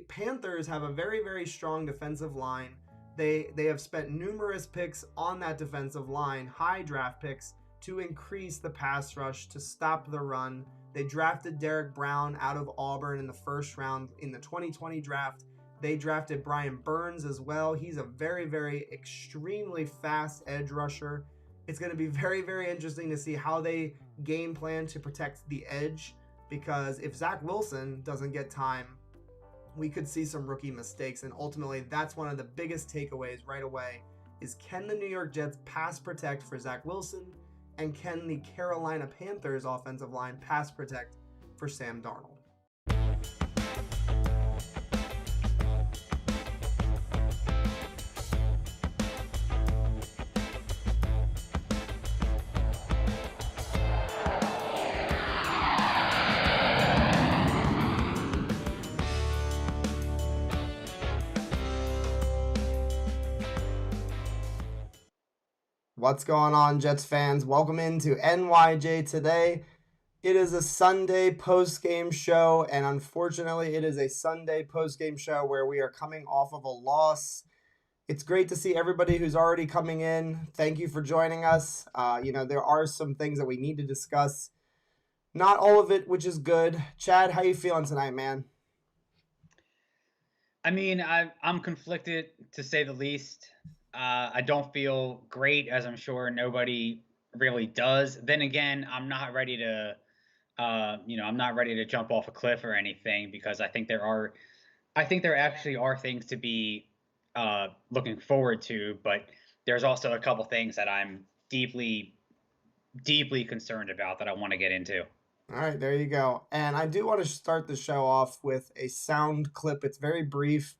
Panthers have a very, very strong defensive line. They have spent numerous picks on that defensive line, high draft picks, to increase the pass rush, to stop the run. They drafted Derek Brown out of Auburn in the first round in the 2020 draft. They drafted Brian Burns as well. He's a very, very extremely fast edge rusher. It's going to be very, very interesting to see how they game plan to protect the edge, because if Zach Wilson doesn't get time, we could see some rookie mistakes. And ultimately, that's one of the biggest takeaways right away is, can the New York Jets pass protect for Zach Wilson? And can the Carolina Panthers offensive line pass protect for Sam Darnold? What's going on, Jets fans? Welcome into NYJ today. It is a Sunday post-game show, and unfortunately, it is a Sunday post-game show where we are coming off of a loss. It's great to see everybody who's already coming in. Thank you for joining us. There are some things that we need to discuss. Not all of it, which is good. Chad, how you feeling tonight, man? I mean, I'm conflicted, to say the least. I don't feel great, as I'm sure nobody really does. Then again, I'm not ready to, jump off a cliff or anything, because I think there actually are things to be looking forward to. But there's also a couple things that I'm deeply, deeply concerned about that I want to get into. All right, there you go. And I do want to start the show off with a sound clip. It's very brief.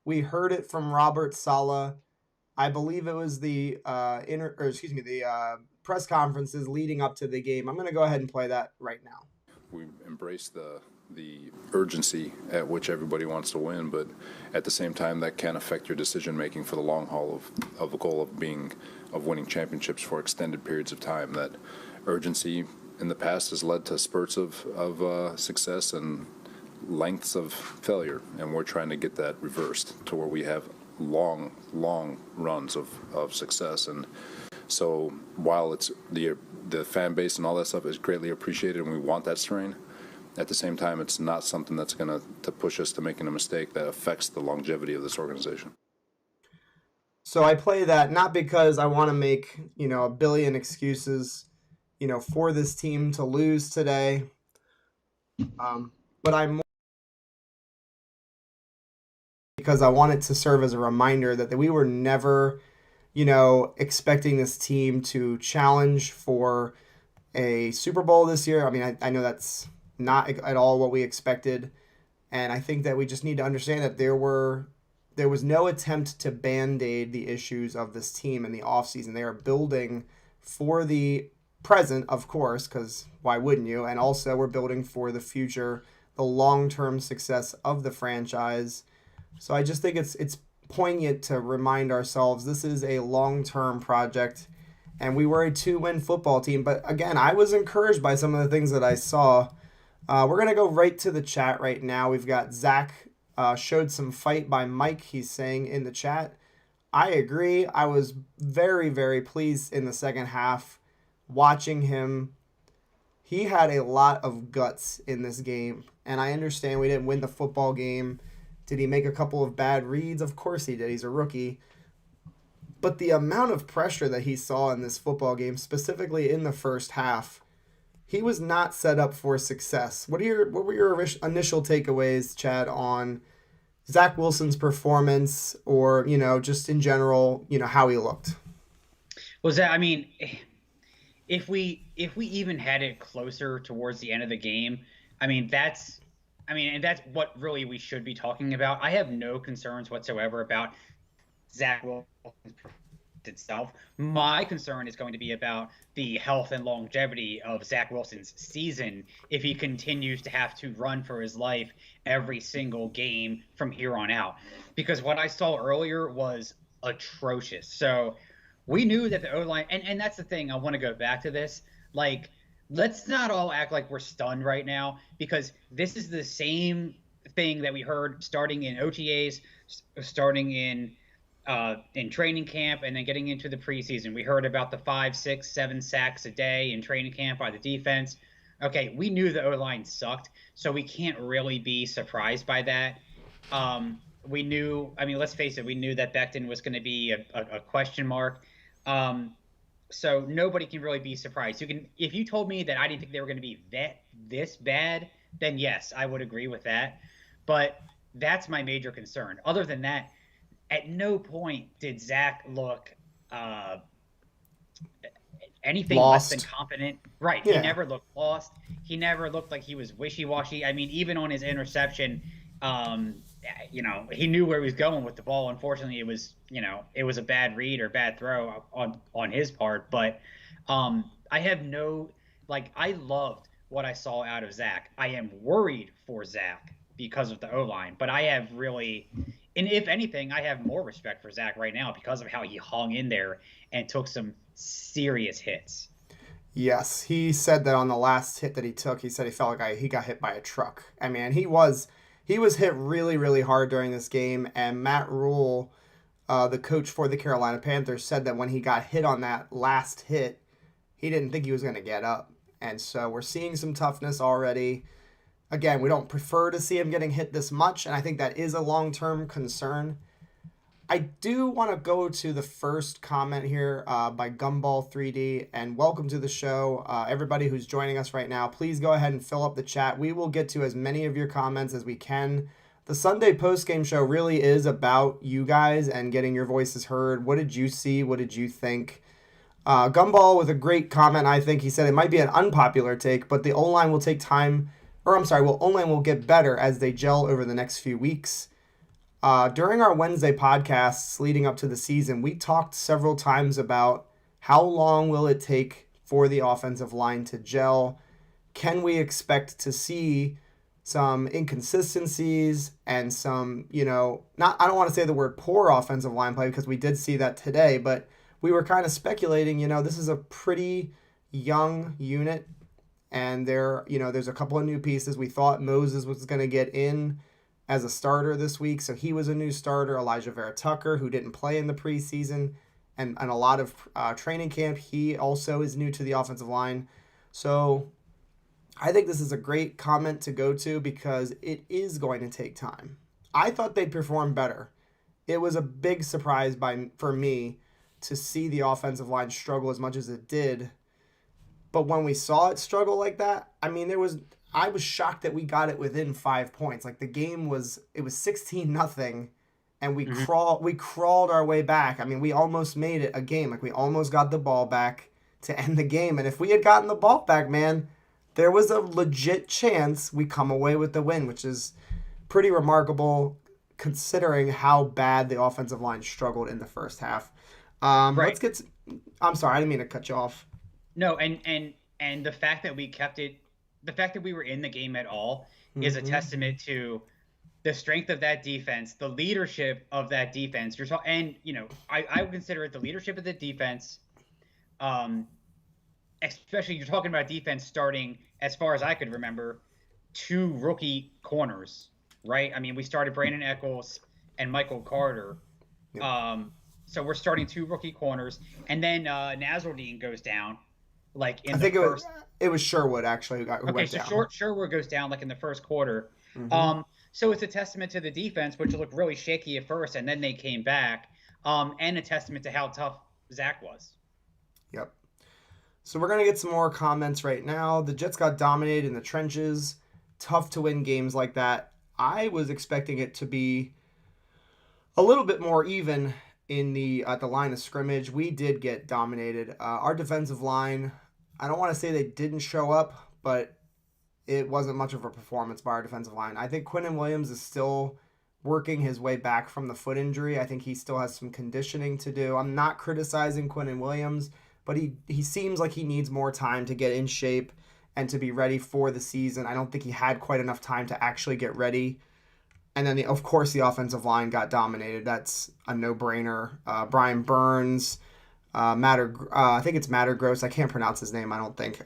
We heard it from Robert Saleh. I believe it was the press conferences leading up to the game. I'm going to go ahead and play that right now. We embrace the urgency at which everybody wants to win, but at the same time, that can affect your decision making for the long haul of the goal of winning championships for extended periods of time. That urgency in the past has led to spurts of success and lengths of failure, and we're trying to get that reversed to where we have long runs of success. And so while it's the fan base and all that stuff is greatly appreciated and we want that strain, at the same time, it's not something that's going to push us to making a mistake that affects the longevity of this organization. So I play that not because I want to make, a billion excuses, for this team to lose today. But I'm because I want it to serve as a reminder that we were never, expecting this team to challenge for a Super Bowl this year. I mean, I know that's not at all what we expected. And I think that we just need to understand that there was no attempt to band-aid the issues of this team in the offseason. They are building for the present, of course, because why wouldn't you? And also we're building for the future, the long-term success of the franchise. So I just think it's poignant to remind ourselves this is a long-term project, and we were a 2-win football team. But again, I was encouraged by some of the things that I saw. We're going to go right to the chat right now. We've got Zach showed some fight by Mike. He's saying in the chat, I agree. I was very, very pleased in the second half watching him. He had a lot of guts in this game, and I understand we didn't win the football game. Did he make a couple of bad reads? Of course he did. He's a rookie. But the amount of pressure that he saw in this football game, specifically in the first half, he was not set up for success. What were your initial takeaways, Chad, on Zach Wilson's performance, or, just in general, how he looked? Was that, I mean, if we even had it closer towards the end of the game, and that's what really we should be talking about. I have no concerns whatsoever about Zach Wilson's performance itself. My concern is going to be about the health and longevity of Zach Wilson's season if he continues to have to run for his life every single game from here on out. Because what I saw earlier was atrocious. So we knew that the O-line, and that's the thing, I want to go back to this, let's not all act like we're stunned right now, because this is the same thing that we heard starting in OTAs, starting in training camp, and then getting into the preseason. We heard about the 5, 6, 7 sacks a day in training camp by the defense. Okay, we knew the O-line sucked, so we can't really be surprised by that. We knew, I mean, let's face it, we knew that Becton was going to be a question mark. So nobody can really be surprised. If you told me that I didn't think they were going to be this bad, then yes, I would agree with that. But that's my major concern. Other than that, at no point did Zach look anything less than competent. Right. Yeah. He never looked lost. He never looked like he was wishy-washy. I mean, even on his interception, he knew where he was going with the ball. Unfortunately, it was a bad read or bad throw on his part. But I have I loved what I saw out of Zach. I am worried for Zach because of the O-line, but I have really, and if anything, I have more respect for Zach right now because of how he hung in there and took some serious hits. Yes, he said that on the last hit that he took, he said he felt like he got hit by a truck. I mean, he was hit really, really hard during this game, and Matt Rule, the coach for the Carolina Panthers, said that when he got hit on that last hit, he didn't think he was going to get up. And so we're seeing some toughness already. Again, we don't prefer to see him getting hit this much, and I think that is a long-term concern. I do want to go to the first comment here by Gumball3D, and welcome to the show. Everybody who's joining us right now, please go ahead and fill up the chat. We will get to as many of your comments as we can. The Sunday postgame show really is about you guys and getting your voices heard. What did you see? What did you think? Gumball with a great comment, I think. He said it might be an unpopular take, but the O-line will take time, O-line will get better as they gel over the next few weeks. During our Wednesday podcasts leading up to the season, we talked several times about how long will it take for the offensive line to gel. Can we expect to see some inconsistencies and some, I don't want to say the word poor offensive line play because we did see that today, but we were kind of speculating, this is a pretty young unit and there's a couple of new pieces. We thought Moses was going to get in as a starter this week, so he was a new starter. Elijah Vera Tucker, who didn't play in the preseason and a lot of training camp, he also is new to the offensive line. So I think this is a great comment to go to because it is going to take time. I thought they'd perform better. It was a big surprise for me to see the offensive line struggle as much as it did. But when we saw it struggle like that, I mean, I was shocked that we got it within 5 points. Like the game was 16-0, and we crawled our way back. I mean, we almost made it a game. Like we almost got the ball back to end the game. And if we had gotten the ball back, man, there was a legit chance we come away with the win, which is pretty remarkable considering how bad the offensive line struggled in the first half. Right. Let's get to, I'm sorry, I didn't mean to cut you off. No, and the fact that we kept it, the fact that we were in the game at all is a testament to the strength of that defense, the leadership of that defense. I would consider it the leadership of the defense. Especially you're talking about defense starting, as far as I could remember, 2 rookie corners, right? I mean, we started Brandon Eccles and Michael Carter. Yep. So we're starting 2 rookie corners, and then Nazardine goes down, it was Sherwood actually who went down. Okay, so Sherwood goes down like in the first quarter. So it's a testament to the defense, which looked really shaky at first, and then they came back, and a testament to how tough Zach was. Yep. So we're gonna get some more comments right now. The Jets got dominated in the trenches. Tough to win games like that. I was expecting it to be a little bit more even at the line of scrimmage. We did get dominated. Our defensive line, I don't want to say they didn't show up, but it wasn't much of a performance by our defensive line. I think Quinnen Williams is still working his way back from the foot injury. I think he still has some conditioning to do. I'm not criticizing Quinnen Williams, but he seems like he needs more time to get in shape and to be ready for the season. I don't think he had quite enough time to actually get ready. And then, of course, the offensive line got dominated. That's a no-brainer. Brian Burns, I think it's Mattergross. I can't pronounce his name, I don't think.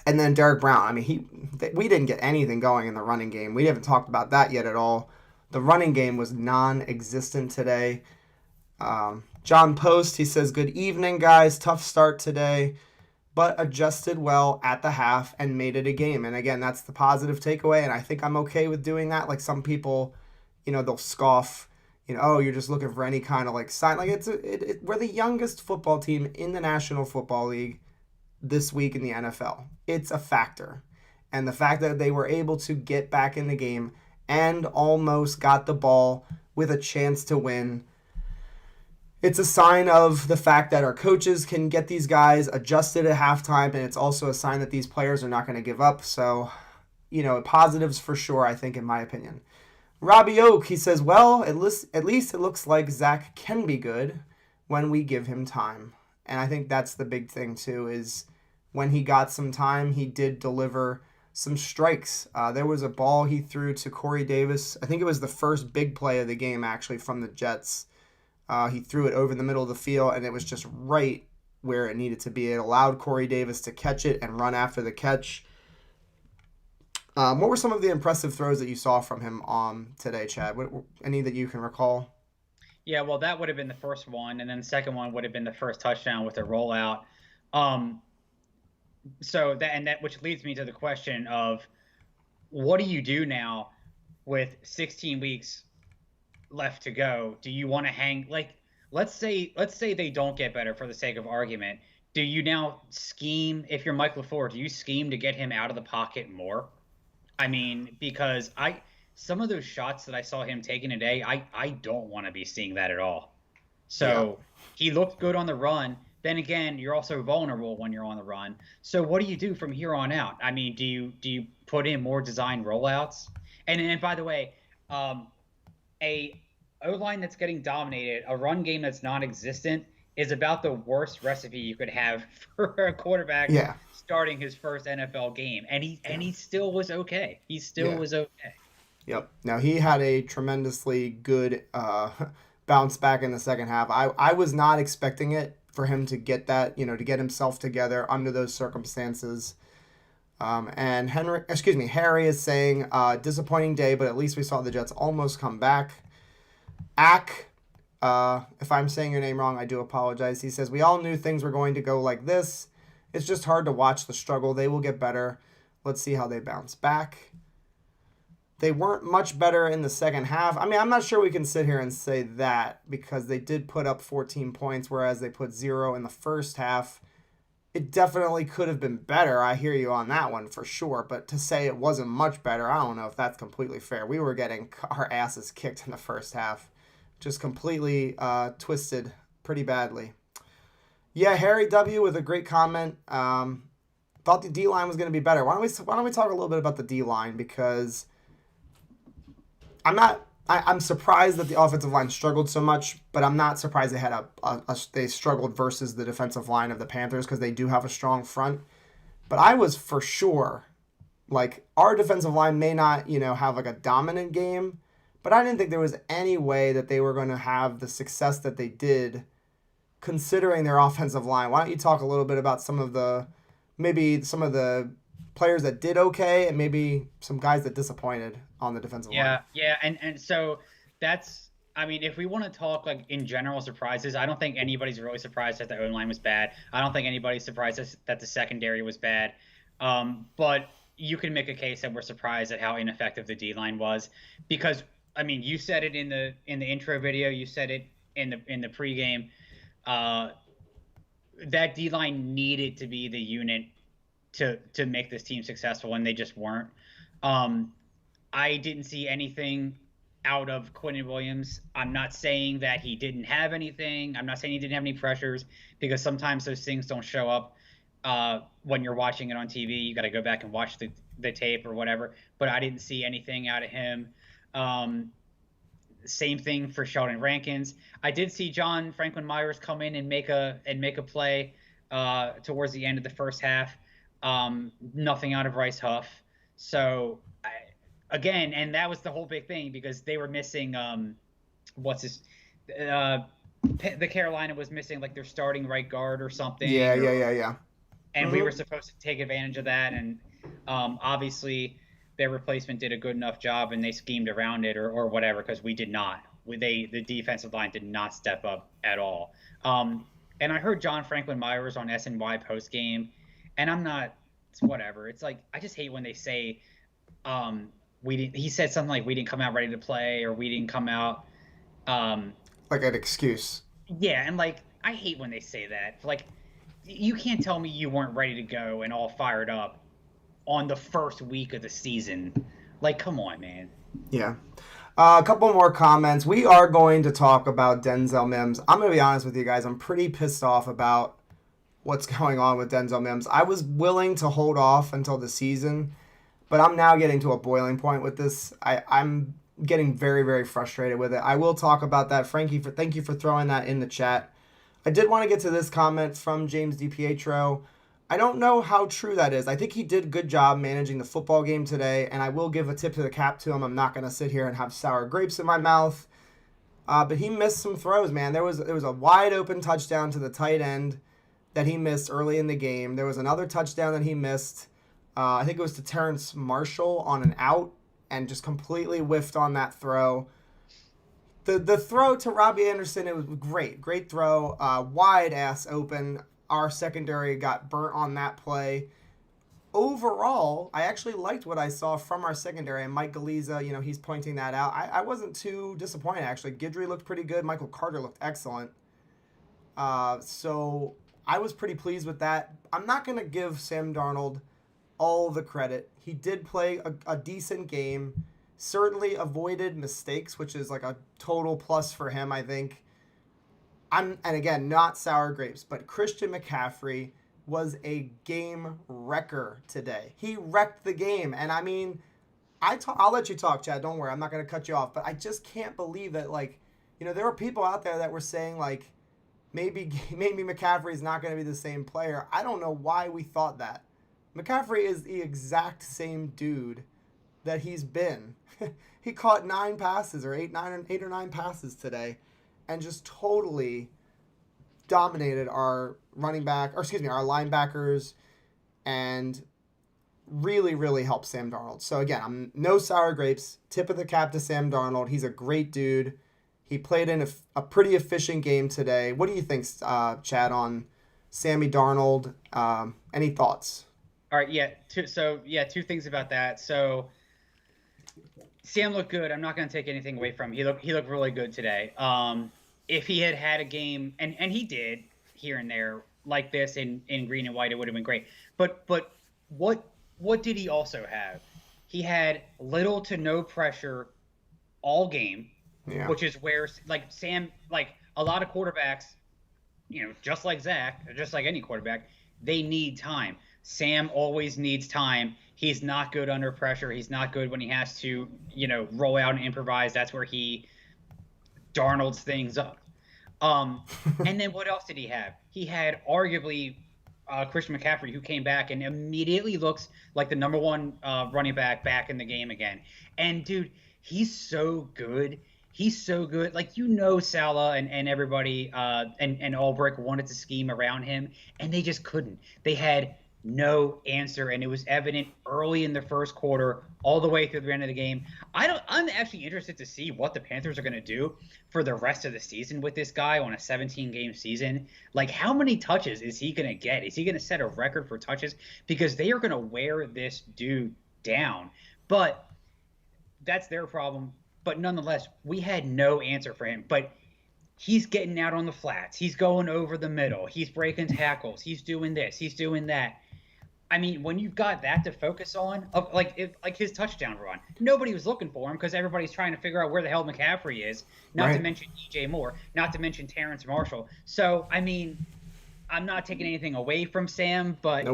And then Derek Brown. I mean, we didn't get anything going in the running game. We haven't talked about that yet at all. The running game was non-existent today. John Post, he says, "Good evening, guys. Tough start today, but adjusted well at the half and made it a game." And again, that's the positive takeaway, and I think I'm okay with doing that. Like some people, they'll scoff, oh, you're just looking for any kind of like sign. Like we're the youngest football team in the National Football League this week in the NFL. It's a factor. And the fact that they were able to get back in the game and almost got the ball with a chance to win, it's a sign of the fact that our coaches can get these guys adjusted at halftime, and it's also a sign that these players are not going to give up. So, positives for sure, I think, in my opinion. Robbie Oak, he says, well, at least it looks like Zach can be good when we give him time. And I think that's the big thing, too, is when he got some time, he did deliver some strikes. There was a ball he threw to Corey Davis. I think it was the first big play of the game, actually, from the Jets. He threw it over the middle of the field, and it was just right where it needed to be. It allowed Corey Davis to catch it and run after the catch. What were some of the impressive throws that you saw from him today, Chad? Any that you can recall? Yeah, well, that would have been the first one, and then the second one would have been the first touchdown with a rollout. So that which leads me to the question of what do you do now with 16 weeks left to go? Do you want to hang let's say they don't get better for the sake of argument. Do you now scheme, if you're Mike LaFleur, do you scheme to get him out of the pocket more? I mean, because some of those shots that I saw him taking today, I don't want to be seeing that at all. So He looked good on the run. Then again, you're also vulnerable when you're on the run. So what do you do from here on out? I mean, do you put in more design rollouts? And by the way, a O-line that's getting dominated, a run game that's non-existent, is about the worst recipe you could have for a quarterback starting his first NFL game. And he still was okay. He still was okay. Yep. Now, he had a tremendously good bounce back in the second half. I was not expecting it for him to get that, to get himself together under those circumstances. And Harry is saying, disappointing day, but at least we saw the Jets almost come back. If I'm saying your name wrong, I do apologize. He says, we all knew things were going to go like this. It's just hard to watch the struggle. They will get better. Let's see how they bounce back. They weren't much better in the second half. I mean, I'm not sure we can sit here and say that because they did put up 14 points, whereas they put 0 in the first half. It definitely could have been better. I hear you on that one for sure. But to say it wasn't much better, I don't know if that's completely fair. We were getting our asses kicked in the first half. Just completely twisted pretty badly. Yeah, Harry W. with a great comment. Thought the D-line was going to be better. Why don't we talk a little bit about the D-line, because I'm surprised that the offensive line struggled so much, but I'm not surprised they struggled versus the defensive line of the Panthers, because they do have a strong front. But I was for sure, like, our defensive line may not, have like a dominant game, but I didn't think there was any way that they were going to have the success that they did considering their offensive line. Why don't you talk a little bit about some of the players that did okay and maybe some guys that disappointed on the defensive line? Yeah, and so that's, I mean, if we want to talk like in general surprises, I don't think anybody's really surprised that the O-line was bad. I don't think anybody's surprised that the secondary was bad. But you can make a case that we're surprised at how ineffective the D-line was, because I mean, you said it in the intro video, you said it in the pregame. That D-line needed to be the unit to make this team successful, and they just weren't. I didn't see anything out of Quentin Williams. I'm not saying that he didn't have anything. I'm not saying he didn't have any pressures, because sometimes those things don't show up when you're watching it on TV. You got to go back and watch the tape or whatever. But I didn't see anything out of him. Same thing for Sheldon Rankins. I did see John Franklin Myers come in and make a play towards the end of the first half. Nothing out of Rice Huff. So again, and that was the whole big thing, because they were missing the Carolina was missing like their starting right guard or something. Yeah. and we were supposed to take advantage of that. And obviously, their replacement did a good enough job, and they schemed around it or whatever because we did not. The defensive line did not step up at all. And I heard John Franklin Myers on SNY post game, and I'm not. It's whatever. It's like I just hate when they say we didn't. He said something like we didn't come out ready to play or we didn't come out. Like an excuse. Yeah, and like I hate when they say that. Like you can't tell me you weren't ready to go and all fired up on the first week of the season. Like, come on, man. Yeah. A couple more comments. We are going to talk about Denzel Mims. I'm going to be honest with you guys. I'm pretty pissed off about what's going on with Denzel Mims. I was willing to hold off until the season, but I'm now getting to a boiling point with this. I'm getting very, very frustrated with it. I will talk about that. Frankie, thank you for throwing that in the chat. I did want to get to this comment from James DiPietro. I don't know how true that is. I think he did a good job managing the football game today, and I will give a tip to the cap to him. I'm not going to sit here and have sour grapes in my mouth. But he missed some throws, man. There was a wide open touchdown to the tight end that he missed early in the game. There was another touchdown that he missed. I think it was to Terrence Marshall on an out and just completely whiffed on that throw. The throw to Robbie Anderson, it was great throw, wide ass open. Our secondary got burnt on that play. Overall, I actually liked what I saw from our secondary, and Mike Galiza, he's pointing that out. I wasn't too disappointed, actually. Guidry looked pretty good. Michael Carter looked excellent. So I was pretty pleased with that. I'm not going to give Sam Darnold all the credit. He did play a decent game. Certainly avoided mistakes, which is like a total plus for him, I think. And again, not sour grapes, but Christian McCaffrey was a game wrecker today. He wrecked the game. And I mean, I'll let you talk, Chad. Don't worry. I'm not going to cut you off. But I just can't believe that, there were people out there that were saying, maybe McCaffrey's not going to be the same player. I don't know why we thought that. McCaffrey is the exact same dude that he's been. He caught 9 passes or 8 or 9 passes today and just totally dominated our our linebackers and really, really helped Sam Darnold. So again, I'm no sour grapes. Tip of the cap to Sam Darnold. He's a great dude. He played in a pretty efficient game today. What do you think, Chad, on Sammy Darnold? Any thoughts? All right, yeah. Two things about that. So Sam looked good. I'm not going to take anything away from him. He looked really good today. If he had a game, and he did here and there like this in green and white, it would have been great. But what did he also have? He had little to no pressure all game, which is where Sam, a lot of quarterbacks, just like Zach, or just like any quarterback, they need time. Sam always needs time. He's not good under pressure. He's not good when he has to, roll out and improvise. That's where he Darnold's things up. And then what else did he have? He had arguably Christian McCaffrey, who came back and immediately looks like the number one running back in the game again. And, dude, he's so good. He's so good. Salah and everybody and Ulbrich wanted to scheme around him, and they just couldn't. They had no answer, and it was evident early in the first quarter all the way through the end of the game. I'm actually interested to see what the Panthers are going to do for the rest of the season with this guy on a 17-game season. How many touches is he going to get? Is he going to set a record for touches? Because they are going to wear this dude down. But that's their problem. But nonetheless, we had no answer for him. But he's getting out on the flats. He's going over the middle. He's breaking tackles. He's doing this. He's doing that. I mean, when you've got that to focus on, like his touchdown run, nobody was looking for him because everybody's trying to figure out where the hell McCaffrey is, not to mention DJ Moore, not to mention Terrence Marshall. So, I mean, I'm not taking anything away from Sam, but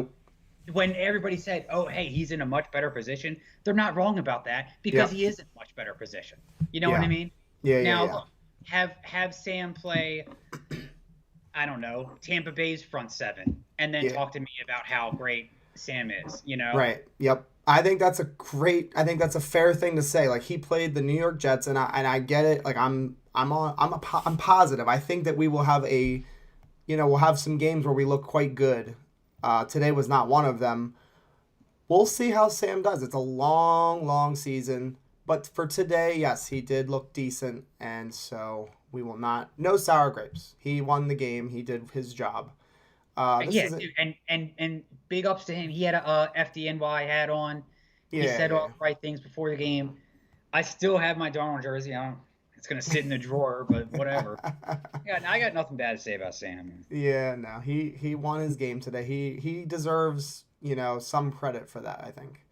when everybody said, oh, hey, he's in a much better position, they're not wrong about that because he is in a much better position. You know what I mean? Look, have Sam play, I don't know, Tampa Bay's front seven and then talk to me about how great Sam is, Right. Yep. I think that's a fair thing to say. He played the New York Jets, and I get it. I'm positive. I think that we will have we'll have some games where we look quite good. Today was not one of them. We'll see how Sam does. It's a long, long season. But for today, yes, he did look decent. And so we will not. No sour grapes. He won the game. He did his job. This Yeah, is dude, and big ups to him. He had a FDNY hat on. He yeah, said all yeah. the right things before the game. I still have my Darnold jersey. It's gonna sit in the drawer, but whatever. Yeah, I got nothing bad to say about Sam. Yeah, no, he won his game today. He deserves, some credit for that, I think.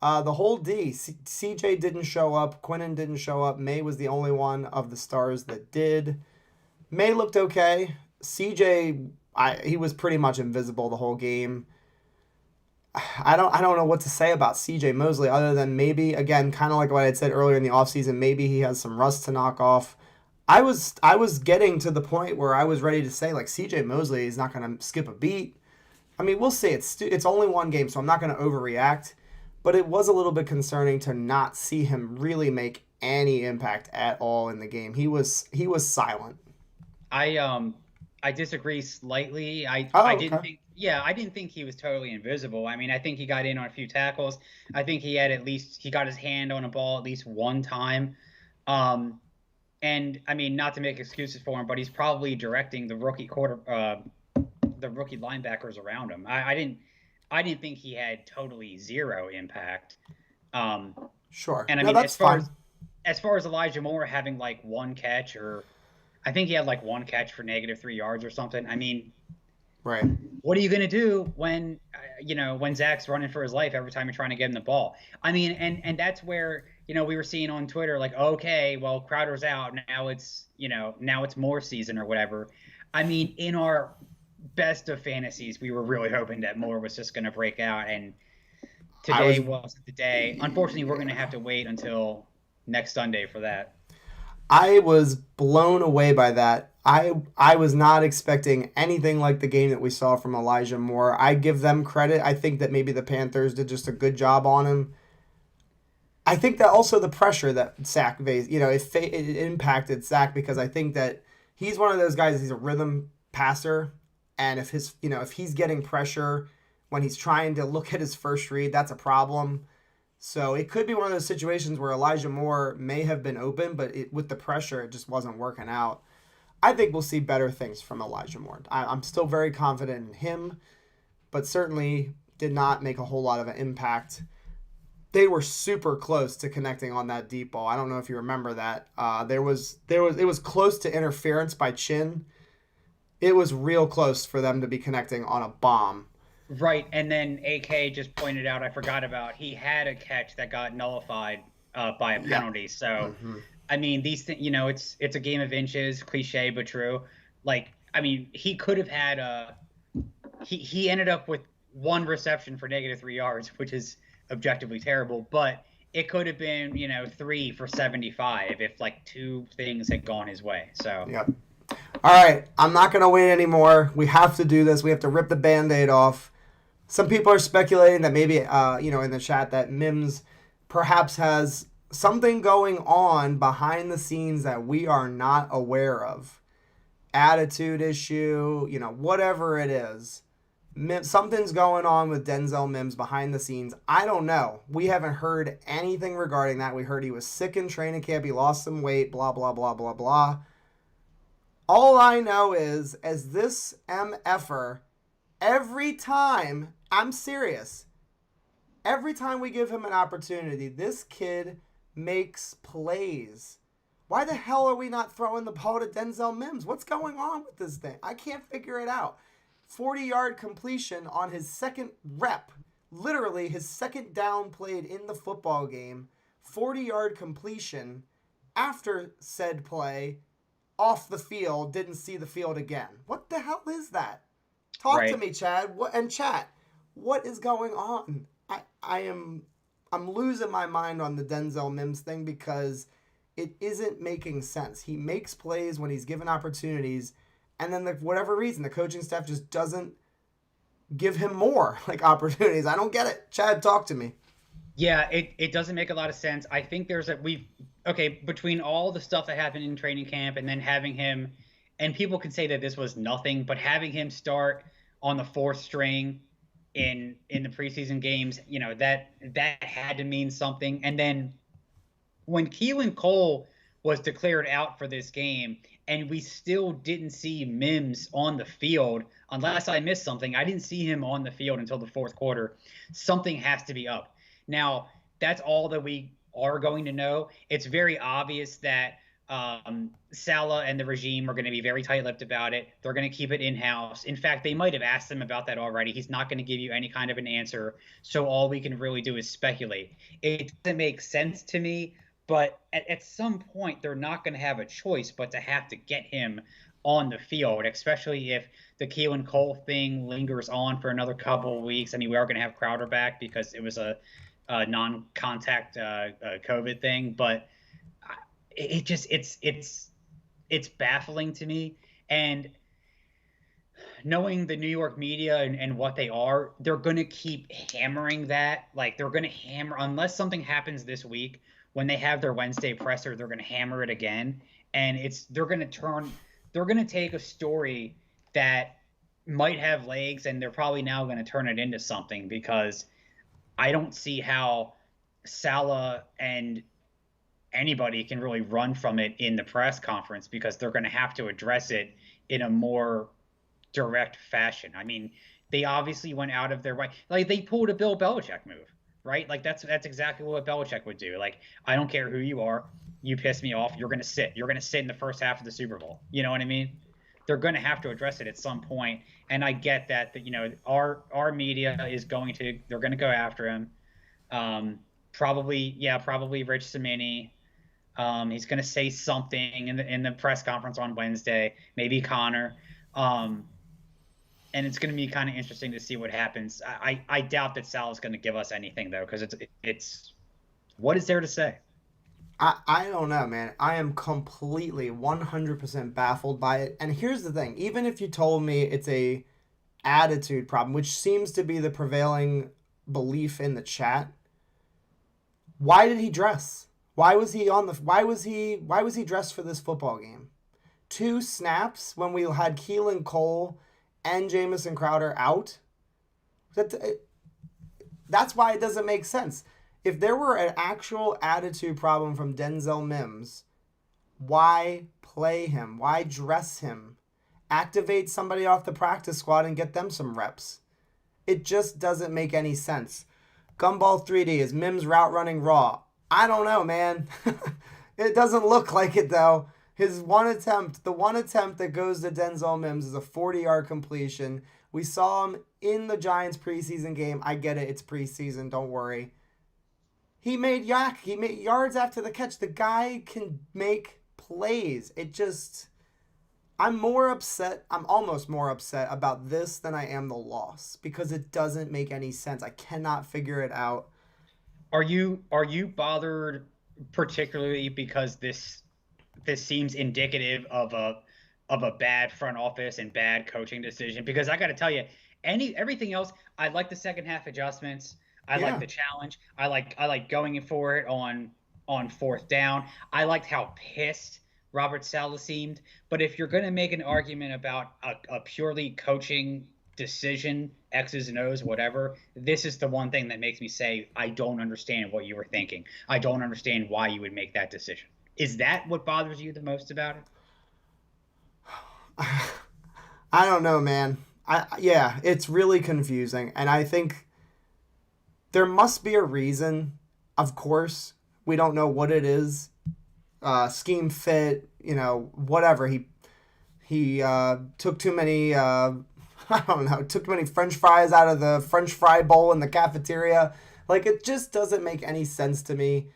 The whole CJ didn't show up. Quinnen didn't show up. May was the only one of the stars that did. May looked okay. CJ, he was pretty much invisible the whole game. I don't know what to say about CJ Mosley other than maybe, again, kind of like what I had said earlier in the offseason, maybe he has some rust to knock off. I was getting to the point where I was ready to say, like, CJ Mosley is not going to skip a beat. I mean, we'll see. It's only one game, so I'm not going to overreact. But it was a little bit concerning to not see him really make any impact at all in the game. He was silent. I disagree slightly. Oh, I okay. didn't think I didn't think he was totally invisible. I mean, I think he got in on a few tackles. I think he got his hand on a ball at least one time. Um, and I mean, not to make excuses for him, but he's probably directing the rookie linebackers around him. I didn't think he had totally zero impact. Um, Sure. and I No, mean, that's fine. as far as Elijah Moore having like one catch, or I think he had like one catch for -3 yards or something. I mean, Right. what are you going to do when when Zach's running for his life every time you're trying to get him the ball? I mean, and that's where we were seeing on Twitter, like, okay, well, Crowder's out now, it's more season or whatever. I mean, in our best of fantasies, we were really hoping that Moore was just going to break out, and I was today wasn't the day. Unfortunately, we're going to have to wait until next Sunday for that. I was blown away by that. I was not expecting anything like the game that we saw from Elijah Moore. I give them credit. I think that maybe the Panthers did just a good job on him. I think that also the pressure that Zach faced, it impacted Zach because I think that he's one of those guys. He's a rhythm passer, and if he's getting pressure when he's trying to look at his first read, that's a problem. So it could be one of those situations where Elijah Moore may have been open, but with the pressure, it just wasn't working out. I think we'll see better things from Elijah Moore. I'm still very confident in him, but certainly did not make a whole lot of an impact. They were super close to connecting on that deep ball. I don't know if you remember that. It was close to interference by Chin. It was real close for them to be connecting on a bomb. Right, and then AK just pointed out, I forgot about, he had a catch that got nullified by a Yeah. penalty. So, Mm-hmm. I mean, these things, it's a game of inches, cliche but true. Like, I mean, he could have had he ended up with one reception for -3 yards, which is objectively terrible, but it could have been, 3 for 75 if like two things had gone his way. So, Yep. All right, I'm not going to wait anymore. We have to do this. We have to rip the Band-Aid off. Some people are speculating that maybe, in the chat, that Mims perhaps has something going on behind the scenes that we are not aware of. Attitude issue, whatever it is. Something's going on with Denzel Mims behind the scenes. I don't know. We haven't heard anything regarding that. We heard he was sick in training camp. He lost some weight, blah, blah, blah, blah, blah. All I know is, as this MFer, every time, I'm serious, every time we give him an opportunity, this kid makes plays. Why the hell are we not throwing the ball to Denzel Mims? What's going on with this thing? I can't figure it out. 40-yard completion on his second rep. Literally, his second down played in the football game. 40-yard completion after said play. Off the field, didn't see the field again. What the hell is that? Talk to me, Chad. Chat, what is going on? I'm losing my mind on the Denzel Mims thing because it isn't making sense. He makes plays when he's given opportunities, and then for whatever reason, the coaching staff just doesn't give him more opportunities. I don't get it. Chad, talk to me. Yeah, it doesn't make a lot of sense. I think between all the stuff that happened in training camp and then having him, and people can say that this was nothing, but having him start on the fourth string in the preseason games, that had to mean something. And then when Keelan Cole was declared out for this game and we still didn't see Mims on the field, unless I missed something, I didn't see him on the field until the fourth quarter. Something has to be up. Now, that's all that we are going to know. It's very obvious that Salah and the regime are going to be very tight-lipped about it. They're going to keep it in-house. In fact, they might have asked him about that already. He's not going to give you any kind of an answer. So all we can really do is speculate. It doesn't make sense to me, but at some point they're not going to have a choice but to have to get him on the field, especially if the Keelan Cole thing lingers on for another couple of weeks. I mean, we are going to have Crowder back because it was a non-contact COVID thing, but it's baffling to me. And knowing the New York media and what they are, they're going to keep hammering that. Like, they're going to hammer, unless something happens this week when they have their Wednesday presser, they're going to hammer it again. And they're going to take a story that might have legs and they're probably now going to turn it into something, because I don't see how Salah and anybody can really run from it in the press conference, because they're going to have to address it in a more direct fashion. I mean, they obviously went out of their way. Like, they pulled a Bill Belichick move, right? Like, that's exactly what Belichick would do. Like, I don't care who you are. You piss me off. You're going to sit. You're going to sit in the first half of the Super Bowl. You know what I mean? They're going to have to address it at some point. And I get that our media they're going to go after him. Probably Rich Cimini. He's going to say something in the press conference on Wednesday, maybe Connor. And it's going to be kind of interesting to see what happens. I doubt that Salah's going to give us anything, though, because it's what is there to say? I don't know, man. I am completely 100% baffled by it. And here's the thing. Even if you told me it's a attitude problem, which seems to be the prevailing belief in the chat, why did he dress? Why was he dressed for this football game? 2 snaps when we had Keelan Cole and Jamison Crowder out. That's why it doesn't make sense. If there were an actual attitude problem from Denzel Mims, why play him? Why dress him? Activate somebody off the practice squad and get them some reps. It just doesn't make any sense. Gumball 3D, is Mims route running raw? I don't know, man. It doesn't look like it, though. The one attempt that goes to Denzel Mims is a 40-yard completion. We saw him in the Giants preseason game. I get it. It's preseason. Don't worry. He made yards after the catch. The guy can make plays. I'm almost more upset about this than I am the loss, because it doesn't make any sense. I cannot figure it out. Are you bothered particularly because this seems indicative of a bad front office and bad coaching decision? Because I got to tell you, everything else, I like the second half adjustments. I like the challenge. I like going for it on fourth down. I liked how pissed Robert Saleh seemed. But if you're going to make an argument about a purely coaching decision, X's and O's, whatever, this is the one thing that makes me say, I don't understand what you were thinking. I don't understand why you would make that decision. Is that what bothers you the most about it? I don't know, man. Yeah, it's really confusing. And I think there must be a reason. Of course, we don't know what it is. Scheme fit, whatever. He took too many, took too many French fries out of the French fry bowl in the cafeteria. Like, it just doesn't make any sense to me.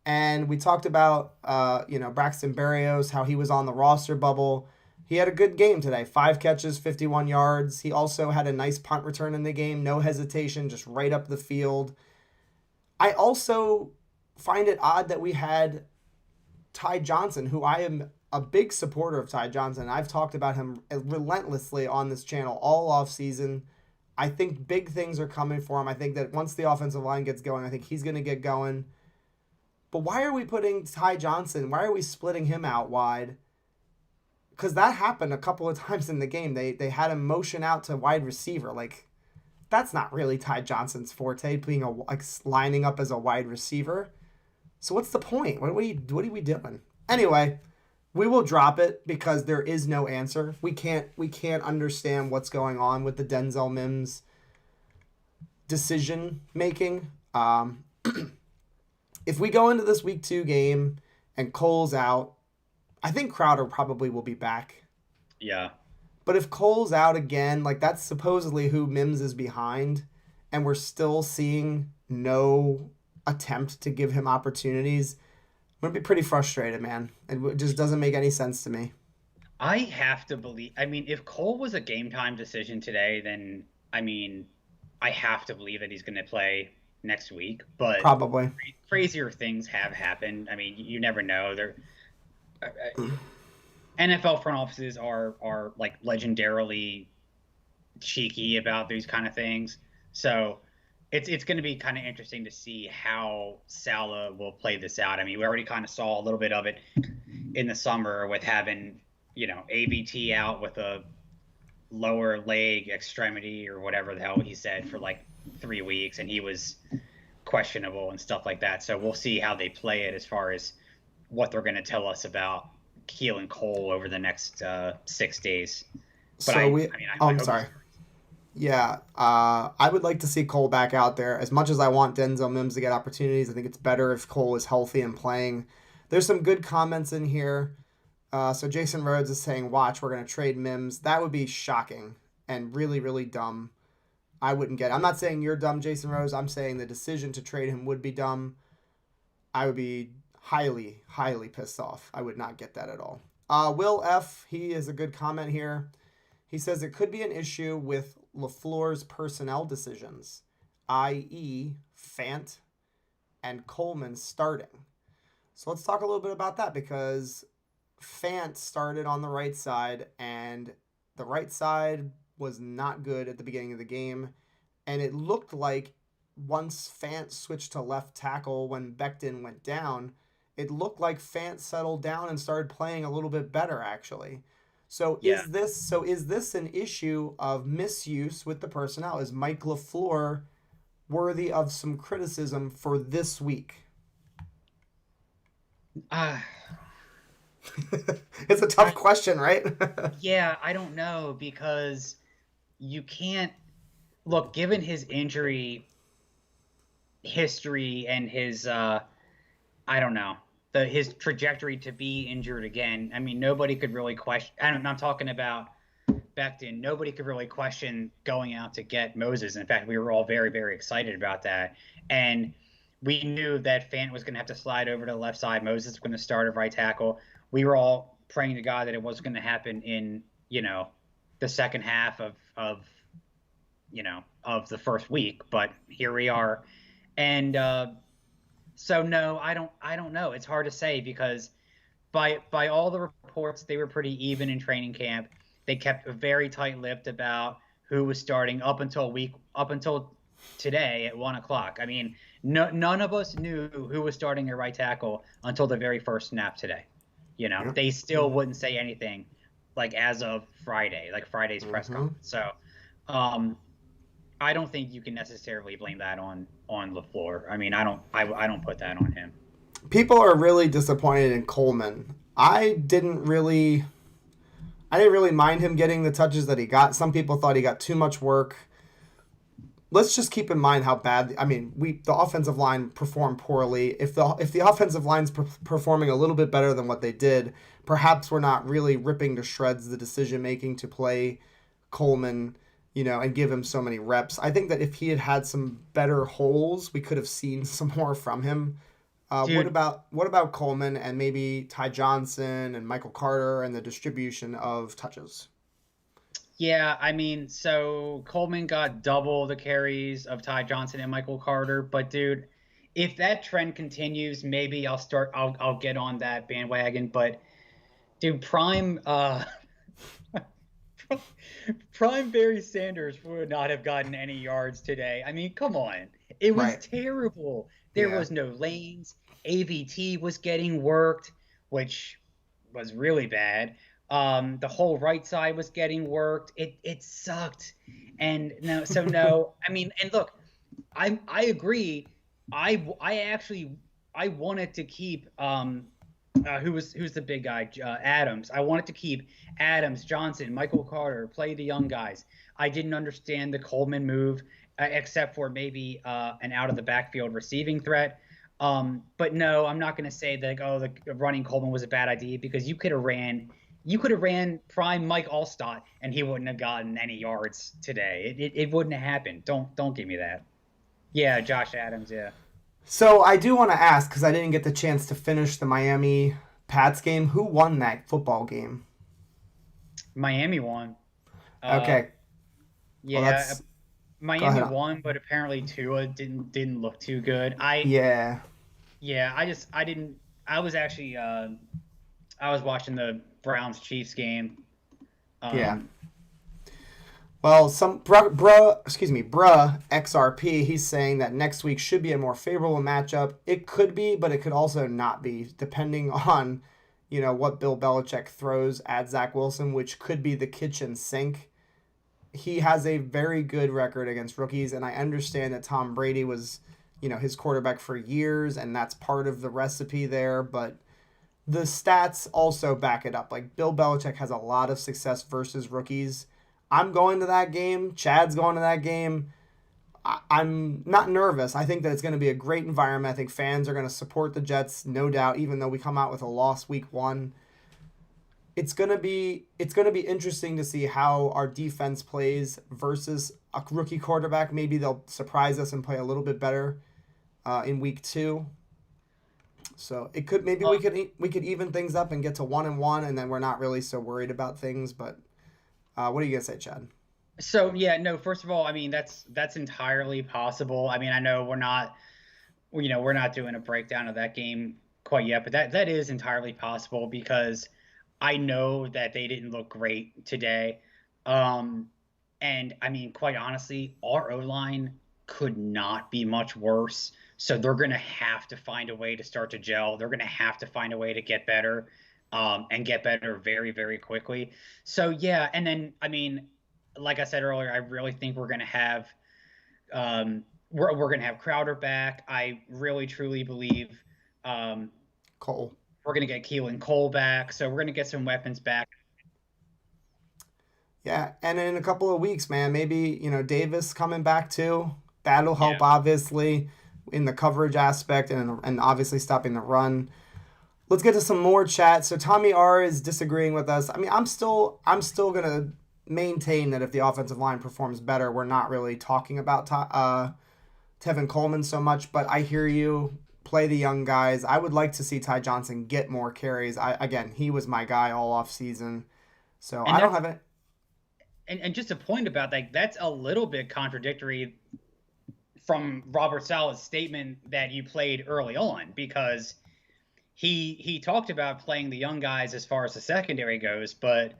And we talked about, Braxton Berrios, how he was on the roster bubble. He had a good game today. 5 catches, 51 yards. He also had a nice punt return in the game. No hesitation, just right up the field. I also find it odd that we had Ty Johnson, who I am a big supporter of Ty Johnson. I've talked about him relentlessly on this channel all offseason. I think big things are coming for him. I think that once the offensive line gets going, I think he's going to get going. But why are we putting Ty Johnson? Why are we splitting him out wide? because that happened a couple of times in the game. They had him motion out to wide receiver. Like, that's not really Ty Johnson's forte, being lining up as a wide receiver. So what's the point? What are we doing? Anyway, we will drop it because there is no answer. We can't understand what's going on with the Denzel Mims decision making. If we go into this week 2 game and Cole's out, I think Crowder probably will be back. Yeah. But if Cole's out again, like, that's supposedly who Mims is behind, and we're still seeing no attempt to give him opportunities, I'm going to be pretty frustrated, man. It just doesn't make any sense to me. I have to believe. I mean, if Cole was a game time decision today, then I mean, I have to believe that he's going to play next week. But Probably. crazier things have happened. I mean, you never know. NFL front offices are like legendarily cheeky about these kind of things. So it's going to be kind of interesting to see how Saleh will play this out. I mean, we already kind of saw a little bit of it in the summer with having, ABT out with a lower leg extremity or whatever the hell he said for like 3 weeks, and he was questionable and stuff like that. So we'll see how they play it as far as what they're going to tell us about Keel and Cole over the next 6 days. But I'm sorry. Yeah, I would like to see Cole back out there. As much as I want Denzel Mims to get opportunities, I think it's better if Cole is healthy and playing. There's some good comments in here. So Jason Rhodes is saying, watch, we're going to trade Mims. That would be shocking and really, really dumb. I wouldn't get it. I'm not saying you're dumb, Jason Rhodes. I'm saying the decision to trade him would be dumb. I would be highly, highly pissed off. I would not get that at all. Will F., he has a good comment here. He says it could be an issue with LaFleur's personnel decisions, i.e. Fant and Coleman starting. So let's talk a little bit about that, because Fant started on the right side, and the right side was not good at the beginning of the game. And it looked like once Fant switched to left tackle when Becton went down, it looked like Fant settled down and started playing a little bit better, actually. So is this an issue of misuse with the personnel? Is Mike LaFleur worthy of some criticism for this week? It's a tough question, right? Yeah, I don't know, because you can't look, given his injury history and his his trajectory to be injured again. I mean, nobody could really question. I'm talking about Becton. Nobody could really question going out to get Moses. In fact, we were all very, very excited about that. And we knew that Fant was going to have to slide over to the left side. Moses was going to start at right tackle. We were all praying to God that it wasn't going to happen in, the second half of the first week. But here we are. And so no, I don't know. It's hard to say, because by all the reports, they were pretty even in training camp. They kept a very tight-lipped about who was starting up until today at 1:00. I mean, none of us knew who was starting at right tackle until the very first snap today. They still wouldn't say anything like as of Friday, like Friday's press conference. So I don't think you can necessarily blame that on LaFleur. I mean, I don't put that on him. People are really disappointed in Coleman. I didn't really mind him getting the touches that he got. Some people thought he got too much work. Let's just keep in mind how bad. I mean, the offensive line performed poorly. If the offensive line's performing a little bit better than what they did, perhaps we're not really ripping to shreds the decision making to play Coleman, and give him so many reps. I think that if he had some better holes, we could have seen some more from him. What about Coleman and maybe Ty Johnson and Michael Carter and the distribution of touches? Yeah, I mean, so Coleman got double the carries of Ty Johnson and Michael Carter. But dude, if that trend continues, maybe I'll get on that bandwagon. But dude, prime Barry Sanders would not have gotten any yards today. I mean, come on. It was terrible. There was no lanes. AVT was getting worked, which was really bad. The whole right side was getting worked. It sucked. And no, I mean, and look, I agree. I actually I wanted to keep who's the big guy, Adams. I wanted to keep Adams, Johnson, Michael Carter, play the young guys. I didn't understand the Coleman move, except for maybe an out of the backfield receiving threat. But no, I'm not going to say that like, oh, the running Coleman was a bad idea, because you could have ran prime Mike Allstott and he wouldn't have gotten any yards today. It wouldn't have happened. Don't give me that. Yeah, Josh Adams. Yeah, So I do want to ask, because I didn't get the chance to finish the Miami Pats game. Who won that football game? Miami won. Uh, Okay. Well, yeah, go Miami ahead. won, but apparently Tua didn't look too good. Yeah. Yeah, I didn't. I was actually I was watching the Browns Chiefs game. Yeah. Um, Well, bruh, XRP, he's saying that next week should be a more favorable matchup. It could be, but it could also not be, depending on, what Bill Belichick throws at Zach Wilson, which could be the kitchen sink. He has a very good record against rookies, and I understand that Tom Brady was, his quarterback for years, and that's part of the recipe there, but the stats also back it up. Like, Bill Belichick has a lot of success versus rookies. I'm going to that game. Chad's going to that game. I'm not nervous. I think that it's going to be a great environment. I think fans are going to support the Jets, no doubt, even though we come out with a loss week 1. It's going to be interesting to see how our defense plays versus a rookie quarterback. Maybe they'll surprise us and play a little bit better in week 2. So it could maybe we could even things up and get to 1-1, and then we're not really so worried about things. But what are you gonna say, Chad? so yeah, no. First of all, I mean that's entirely possible. I mean, I know we're not doing a breakdown of that game quite yet, but that is entirely possible, because I know that they didn't look great today. Um, and I mean, quite honestly, our O line could not be much worse. So they're going to have to find a way to start to gel. They're going to have to find a way to get better, and get better very, very quickly. So yeah, and then I mean, like I said earlier, I really think we're going to have Crowder back. I really truly believe um, Cole. we're going to get Keelan Cole back. So we're going to get some weapons back. Yeah, and in a couple of weeks, man, maybe Davis coming back too. That'll help Yeah. obviously in the coverage aspect and obviously stopping the run. Let's get to some more chat. So Tommy R is disagreeing with us. I mean, I'm still gonna maintain that if the offensive line performs better, we're not really talking about Tevin Coleman so much. But I hear you. Play the young guys. I would like to see Ty Johnson get more carries. Again, he was my guy all off season. So And I don't that's have it. and just a point about that, that's a little bit contradictory from Robert Sala's statement that you played early on, because he talked about playing the young guys as far as the secondary goes, but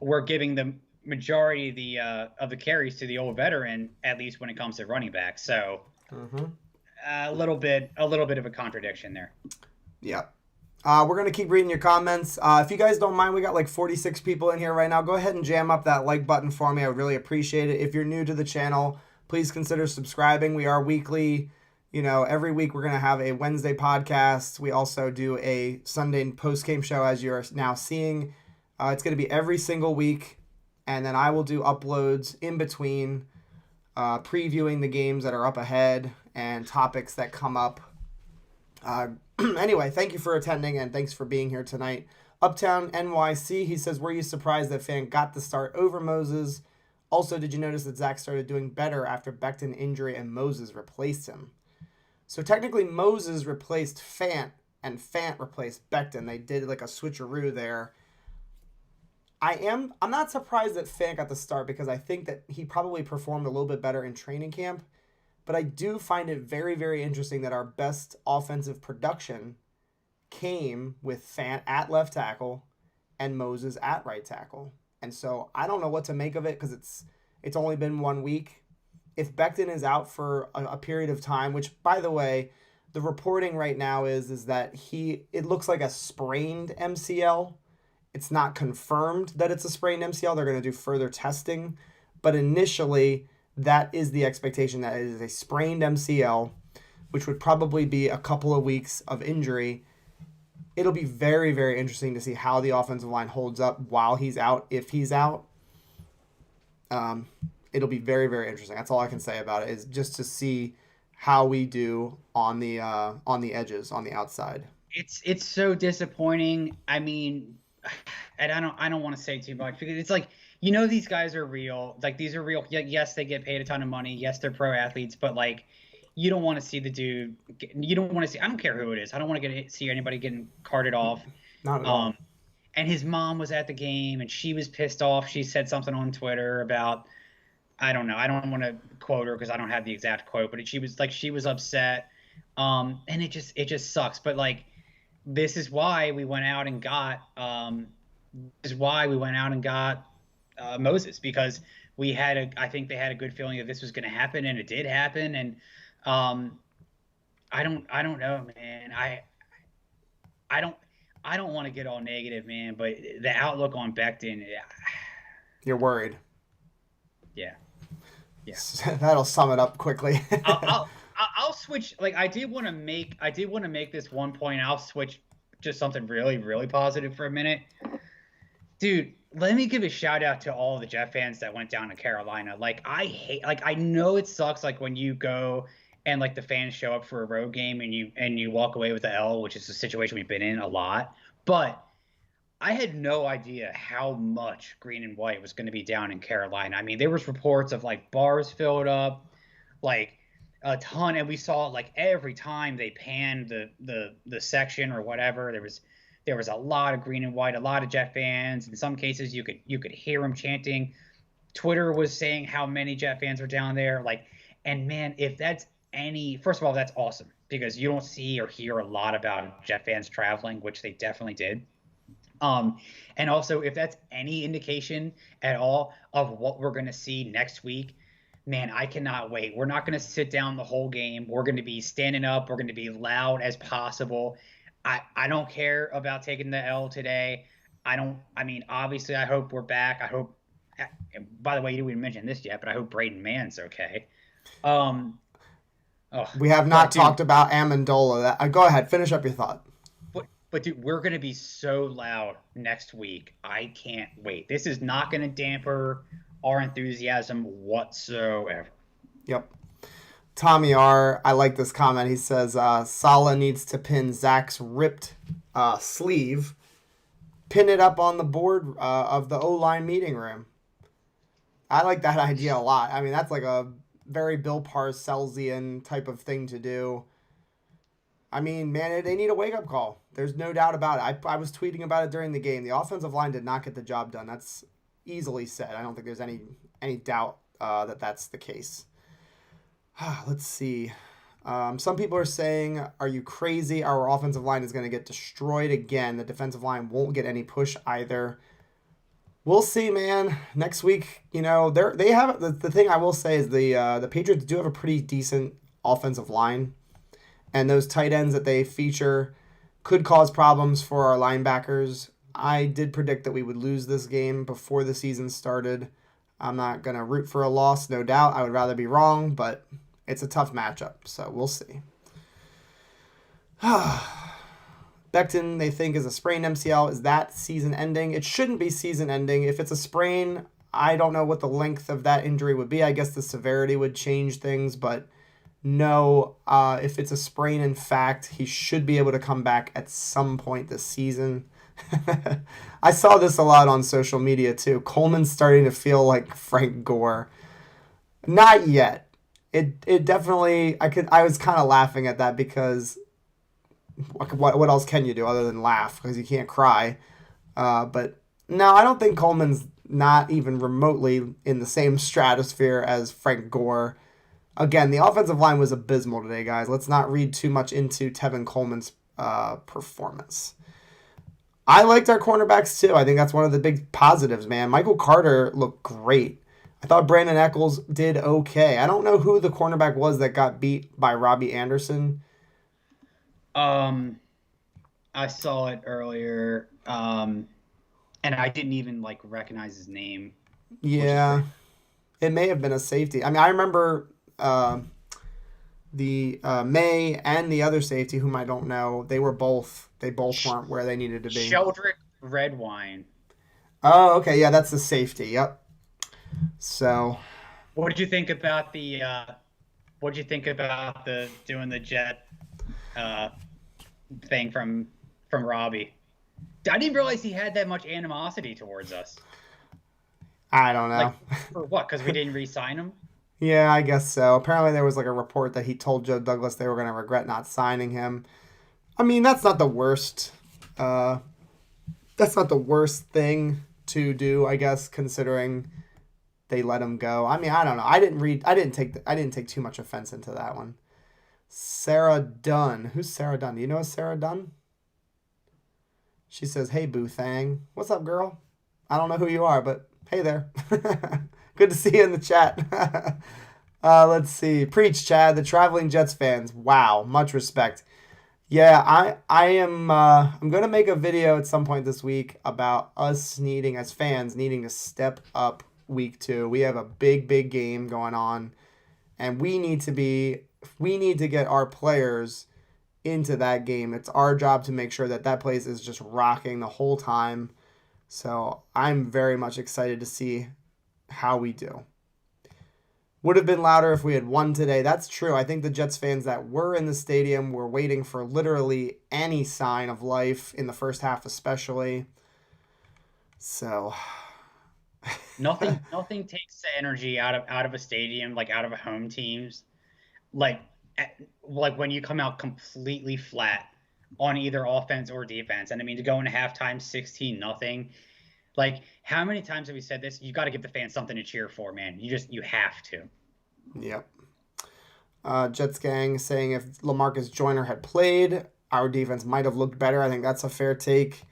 we're giving the majority of the carries to the old veteran, at least when it comes to running back. So Mm-hmm. a little bit of a contradiction there. Yeah. We're going to keep reading your comments. If you guys don't mind, we got like 46 people in here right now. Go ahead and jam up that like button for me. I would really appreciate it. If you're new to the channel, please consider subscribing. We are weekly. Every week we're going to have a Wednesday podcast. We also do a Sunday post-game show, as you're now seeing. It's going to be every single week. And then I will do uploads in between, previewing the games that are up ahead and topics that come up. Anyway, thank you for attending and thanks for being here tonight. Uptown NYC, he says, were you surprised that Fan got the start over Moses? Also, did you notice that Zach started doing better after Becton injury and Moses replaced him? So technically Moses replaced Fant and Fant replaced Becton. They did like a switcheroo there. I'm not surprised that Fant got the start, because I think that he probably performed a little bit better in training camp. But I do find it very, very interesting that our best offensive production came with Fant at left tackle and Moses at right tackle. And so I don't know what to make of it, because it's only been 1 week. If Becton is out for a period of time, which, by the way, the reporting right now is that it looks like a sprained MCL. It's not confirmed that it's a sprained MCL. They're going to do further testing. But initially, that is the expectation, that it is a sprained MCL, which would probably be a couple of weeks of injury. It'll be very, very interesting to see how the offensive line holds up while he's out, if he's out. It'll be very, very interesting. That's all I can say about it, is just to see how we do on the edges, on the outside. It's so disappointing. I mean, and I don't want to say too much because it's like, these guys are real. Like, these are real. Yes, they get paid a ton of money. Yes, they're pro athletes, but like, you don't want to see the dude. You don't want to see. I don't care who it is. I don't want to see anybody getting carted off. Not at all. And his mom was at the game, and she was pissed off. She said something on Twitter about, I don't know. I don't want to quote her because I don't have the exact quote, but she was upset. And it just sucks. But like, this is why we went out and got Moses, because I think they had a good feeling that this was going to happen, and it did happen. And I don't know, man. I don't want to get all negative, man, but the outlook on Becton, You're worried. Yeah. That'll sum it up quickly. I'll switch. Like, I did want to make this one point. I'll switch to something really, really positive for a minute. Dude, let me give a shout out to all the Jet fans that went down to Carolina. Like, I know it sucks, like, when you go and like the fans show up for a road game and you walk away with the L, which is a situation we've been in a lot. But I had no idea how much green and white was going to be down in Carolina. I mean, there was reports of like bars filled up, like a ton, and we saw it like every time they panned the section or whatever. There was a lot of green and white, a lot of Jet fans. In some cases, you could hear them chanting. Twitter was saying how many Jet fans were down there. Like, and man, if that's first of all, that's awesome, because you don't see or hear a lot about Jet fans traveling, which they definitely did. And also, if that's any indication at all of what we're going to see next week, man, I cannot wait. We're not going to sit down the whole game. We're going to be standing up. We're going to be loud as possible. I don't care about taking the L today. Obviously, I hope we're back. I hope, by the way, you didn't even mention this yet, but I hope Braden Mann's okay. We have not talked about Amendola. Go ahead, finish up your thought. But dude, we're going to be so loud next week. I can't wait. This is not going to damper our enthusiasm whatsoever. Yep. Tommy R., I like this comment. He says, Saleh needs to pin Zach's ripped sleeve. Pin it up on the board of the O-line meeting room. I like that idea a lot. I mean, that's like a very Bill Parcelsian type of thing to do. I mean, man, they need a wake-up call. There's no doubt about it. I was tweeting about it during the game. The offensive line did not get the job done. That's easily said. I don't think there's any doubt that that's the case. Let's see. Some people are saying, are you crazy? Our offensive line is going to get destroyed again. The defensive line won't get any push either. We'll see, man. Next week, they have the thing I will say is the Patriots do have a pretty decent offensive line. And those tight ends that they feature could cause problems for our linebackers. I did predict that we would lose this game before the season started. I'm not going to root for a loss, no doubt. I would rather be wrong, but it's a tough matchup, so we'll see. Becton, they think, is a sprained MCL. Is that season ending? It shouldn't be season ending. If it's a sprain, I don't know what the length of that injury would be. I guess the severity would change things, but no, if it's a sprain, in fact, he should be able to come back at some point this season. I saw this a lot on social media too. Coleman's starting to feel like Frank Gore. Not yet. It definitely, I was kind of laughing at that because what else can you do other than laugh, because you can't cry. But no, I don't think Coleman's not even remotely in the same stratosphere as Frank Gore. Again, the offensive line was abysmal today, guys. Let's not read too much into Tevin Coleman's performance. I liked our cornerbacks too. I think that's one of the big positives, man. Michael Carter looked great. I thought Brandon Eccles did okay. I don't know who the cornerback was that got beat by Robbie Anderson. I saw it earlier. and I didn't even like recognize his name, which is Yeah, crazy. it may have been a safety. I mean, I remember the May and the other safety, whom I don't know. They both Sh- weren't where they needed to be. Sheldrick Redwine. Oh, okay, yeah, that's the safety. Yep. So What did you think about the what did you think about the doing the jet uh thing from Robbie? I didn't realize he had that much animosity towards us. I don't Like know. for what? Because we didn't re-sign him? Yeah, I guess so. Apparently, there was like a report that he told Joe Douglas they were going to regret not signing him. I mean, that's not the worst. Uh, that's not the worst thing to do, I guess, considering they let him go. I mean, I don't know. I didn't read. I didn't take too much offense into that one. Sarah Dunn. Who's Sarah Dunn? Do you know Sarah Dunn? She says, "Hey, Boo Thang. What's up, girl? I don't know who you are, but hey there. Good to see you in the chat." Let's see. Preach, Chad. The traveling Jets fans. Wow, much respect. Yeah, I am. I'm gonna make a video at some point this week about us needing, as fans, needing to step up week 2. We have a big game going on, and we need to get our players into that game. It's our job to make sure that that place is just rocking the whole time. So I'm very much excited to see how we do. Would have been louder if we had won today. That's true. I think the Jets fans that were in the stadium were waiting for literally any sign of life in the first half, especially. So, Nothing takes the energy out of a stadium, like out of a home teams, like like when you come out completely flat on either offense or defense. And I mean to go into halftime 16-0. Like how many times have we said this? You got to give the fans something to cheer for, man. You have to. yep. Jets gang saying if LaMarcus Joyner had played, our defense might have looked better. I think that's a fair take.